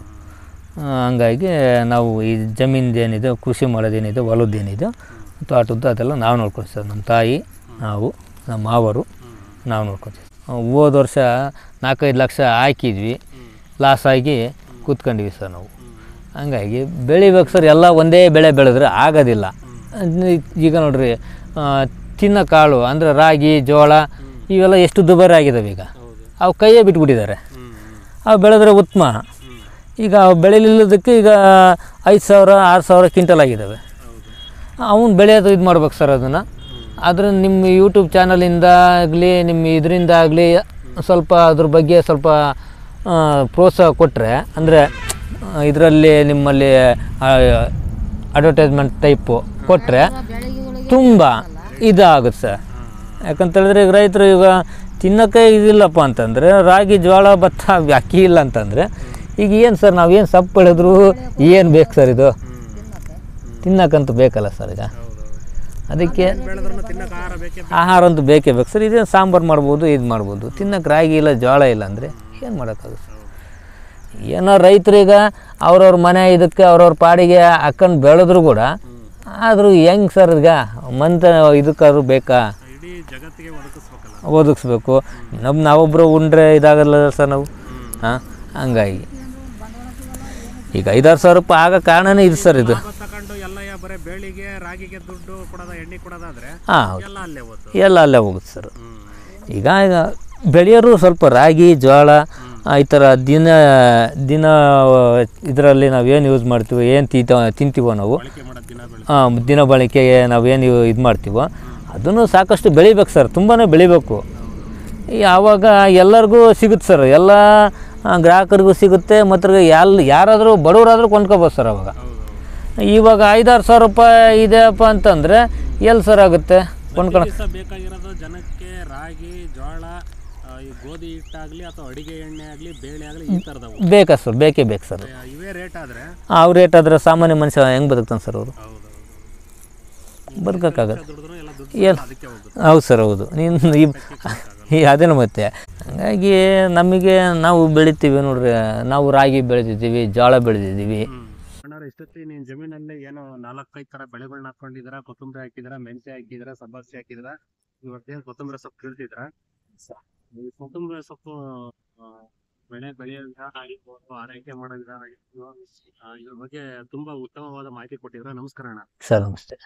ಹಂಗಾಗಿ ನಾವು ಈ ಜಮೀನ್ದು ಏನಿದೆ, ಕೃಷಿ ಮಾಡೋದೇನಿದೆ, ಹೊಲದ್ದೇನಿದೆ, ತೋಟದ್ದು ಅದೆಲ್ಲ ನಾವು ನೋಡ್ಕೊತೀವಿ ಸರ್. ನಮ್ಮ ತಾಯಿ, ನಾವು, ನಮ್ಮ ಮಾವರು ನಾವು ನೋಡ್ಕೊತೀವಿ. ಹೋದ ವರ್ಷ 4-5 ಲಕ್ಷ ಹಾಕಿದ್ವಿ, ಲಾಸ್ ಆಗಿ ಕೂತ್ಕೊಂಡಿವಿ ಸರ್ ನಾವು. ಹಂಗಾಗಿ ಬೆಳಿಬೇಕು ಸರ್, ಎಲ್ಲ ಒಂದೇ ಬೆಳೆ ಬೆಳೆದ್ರೆ ಆಗೋದಿಲ್ಲ. ಈಗ ನೋಡ್ರಿ, ತಿನ್ನೋ ಕಾಳು ಅಂದರೆ ರಾಗಿ, ಜೋಳ ಇವೆಲ್ಲ ಎಷ್ಟು ದುಬಾರಿ ಆಗಿದ್ದಾವೆ ಈಗ. ಅವು ಕೈಯೇ ಬಿಟ್ಬಿಟ್ಟಿದ್ದಾರೆ. ಅವು ಬೆಳೆದ್ರೆ ಉತ್ತಮ. ಈಗ ಅವು ಬೆಳೆಲಿಲ್ಲದಕ್ಕೆ ಈಗ 5,000-6,000 ಕ್ವಿಂಟಲ್ ಆಗಿದ್ದಾವೆ. ಅವನು ಬೆಳೆಯೋದು ಇದು ಮಾಡ್ಬೇಕು ಸರ್ ಅದನ್ನು. ಆದರೆ ನಿಮ್ಮ ಯೂಟ್ಯೂಬ್ ಚಾನಲಿಂದ ಆಗಲಿ, ನಿಮ್ಮ ಇದರಿಂದ ಆಗಲಿ ಸ್ವಲ್ಪ ಅದ್ರ ಬಗ್ಗೆ ಸ್ವಲ್ಪ ಪ್ರೋತ್ಸಾಹ ಕೊಟ್ಟರೆ, ಅಂದರೆ ಇದರಲ್ಲಿ ನಿಮ್ಮಲ್ಲಿ ಅಡ್ವರ್ಟೈಸ್ಮೆಂಟ್ ಟೈಪು ಕೊಟ್ಟರೆ ತುಂಬ ಇದಾಗುತ್ತೆ ಸರ್. ಯಾಕಂತೇಳಿದ್ರೆ ಈಗ ರೈತರು ಈಗ ತಿನ್ನೋಕ್ಕೆ ಇದಿಲ್ಲಪ್ಪ ಅಂತಂದರೆ, ರಾಗಿ, ಜೋಳ, ಭತ್ತ, ಅಕ್ಕಿ ಇಲ್ಲ ಅಂತಂದರೆ ಈಗ ಏನು ಸರ್, ನಾವು ಏನು ಸೊಪ್ಪು ಬೆಳೆದ್ರು ಏನು ಬೇಕು ಸರ್? ಇದು ತಿನ್ನೋಕ್ಕಂತೂ ಬೇಕಲ್ಲ ಸರ್. ಈಗ ಅದಕ್ಕೆ ಆಹಾರ ಅಂತೂ ಬೇಕೇ ಬೇಕು ಸರ್. ಇದೇ ಸಾಂಬಾರು ಮಾಡ್ಬೋದು, ಇದು ಮಾಡ್ಬೋದು. ತಿನ್ನೋಕ್ಕೆ ರಾಗಿ ಇಲ್ಲ, ಜೋಳ ಇಲ್ಲ ಅಂದರೆ ಏನು ಮಾಡೋಕ್ಕಾಗುತ್ತೆ? ಏನೋ ರೈತರೀಗ ಅವ್ರವ್ರ ಮನೆ ಇದಕ್ಕೆ ಅವ್ರವ್ರ ಪಾಡಿಗೆ ಹಾಕೊಂಡು ಬೆಳೆದ್ರು ಕೂಡ, ಆದರೂ ಹೆಂಗೆ ಸರ್ ಈಗ ಮಂತ ಇದಕ್ಕಾದ್ರೂ ಬೇಕಾ? ಒದಗಿಸ್ಬೇಕು. ನಾವೊಬ್ಬರು ಉಂಡ್ರೆ ಇದಾಗಲ್ಲ ಸರ್ ನಾವು. ಹಾಂ, ಹಂಗಾಗಿ ಈಗ 5-6 ಸಾವಿರ ರೂಪಾಯಿ ಆಗೋ ಕಾರಣನೇ ಇದು ಸರ್. ಇದು ಹಾಂ, ಎಲ್ಲ ಅಲ್ಲೇ ಹೋಗುತ್ತೆ ಸರ್. ಈಗ ಬೆಳೆಯೋರು ಸ್ವಲ್ಪ ರಾಗಿ, ಜೋಳ ಈ ಥರ ದಿನ ಇದರಲ್ಲಿ ನಾವೇನು ಯೂಸ್ ಮಾಡ್ತೀವೋ, ಏನು ತಿಂತೀವೋ ನಾವು, ದಿನ ಬಳಕೆಗೆ ನಾವೇನು ಇದು ಮಾಡ್ತೀವೋ ಅದನ್ನು ಸಾಕಷ್ಟು ಬೆಳಿಬೇಕು ಸರ್. ತುಂಬಾ ಬೆಳಿಬೇಕು. ಆವಾಗ ಎಲ್ಲರಿಗೂ ಸಿಗುತ್ತೆ ಸರ್, ಎಲ್ಲ ಗ್ರಾಹಕರಿಗೂ ಸಿಗುತ್ತೆ. ಮತ್ತು ಯಾರಾದರೂ ಬಡವರಾದರೂ ಕೊಂಡ್ಕೋಬೋದು ಸರ್. ಇವಾಗ 5-6 ಸಾವಿರ ರೂಪಾಯಿ ಇದೆಯಪ್ಪ ಅಂತಂದರೆ ಎಲ್ಲಿ ಸರ್ ಆಗುತ್ತೆ ಬೇಕಾಗಿರೋದು ಜನಕ್ಕೆ? ರಾಗಿ, ಜೋಳ, ಗೋಧಿ ಹಿಟ್ಟಾಗಲಿ ಅಥವಾ ಅಡಿಗೆ ಎಣ್ಣೆ ಆಗಲಿ, ಬೇಳೆ ಆಗಲಿ, ಈ ಥರದವು ಬೇಕಾ ಸರ್? ಬೇಕೇ ಬೇಕು ಸರ್. ಇವೇ ರೇಟ್ ಆದರೆ ಅವ್ರ ರೇಟ್ ಆದರೆ ಸಾಮಾನ್ಯ ಮನುಷ್ಯ ಹೆಂಗೆ ಬದುಕ್ತಾನೆ ಸರ್? ಅವರು ಬದುಕೋಕ್ಕಾಗತ್ತೆ. ಹೌದು ಸರ್, ಹೌದು. ಅದೇನು ಮತ್ತೆ. ಹಾಗಾಗಿ ನಮಗೆ ನಾವು ಬೆಳಿತೀವಿ ನೋಡ್ರಿ, ನಾವು ರಾಗಿ ಬೆಳೆದಿದ್ದೀವಿ, ಜೋಳ ಬೆಳೆದಿದ್ದೀವಿ. ಇಷ್ಟೊತ್ತಿ ನಿಮ್ಮ ಜಮೀನಲ್ಲಿ ಏನೋ 4-5 ಥರ ಬೆಳೆಗಳನ್ನ ಹಾಕೊಂಡಿದ್ದೀರಾ. ಕೊತ್ತಂಬರಿ ಹಾಕಿದ್ದೀರಾ, ಮೆಂತ್ಯ ಹಾಕಿದ್ದೀರಾ, ಸಬ್ಬಾಕ್ಷಿ ಹಾಕಿದ್ದೀರಾ. ಇವತ್ತೇನು ಕೊತ್ತಂಬರಿ ಸೊಪ್ಪು ಕೀಳ್ತಿದ್ದೀರಾ. ಈ ಕೊತ್ತಂಬರಿ ಸೊಪ್ಪು ಬೆಳೆಯೋ ವಿಧಾನ ಆಗಿರ್ಬೋದು, ಆರೈಕೆ ಮಾಡೋ ವಿಧಾನ ಆಗಿರ್ಬೋದು, ಇದ್ರ ಬಗ್ಗೆ ತುಂಬಾ ಉತ್ತಮವಾದ ಮಾಹಿತಿ ಕೊಟ್ಟಿದ್ದೀರಾ. ನಮಸ್ಕಾರ ಅಣ್ಣ. ಸರ್ ನಮಸ್ತೆ.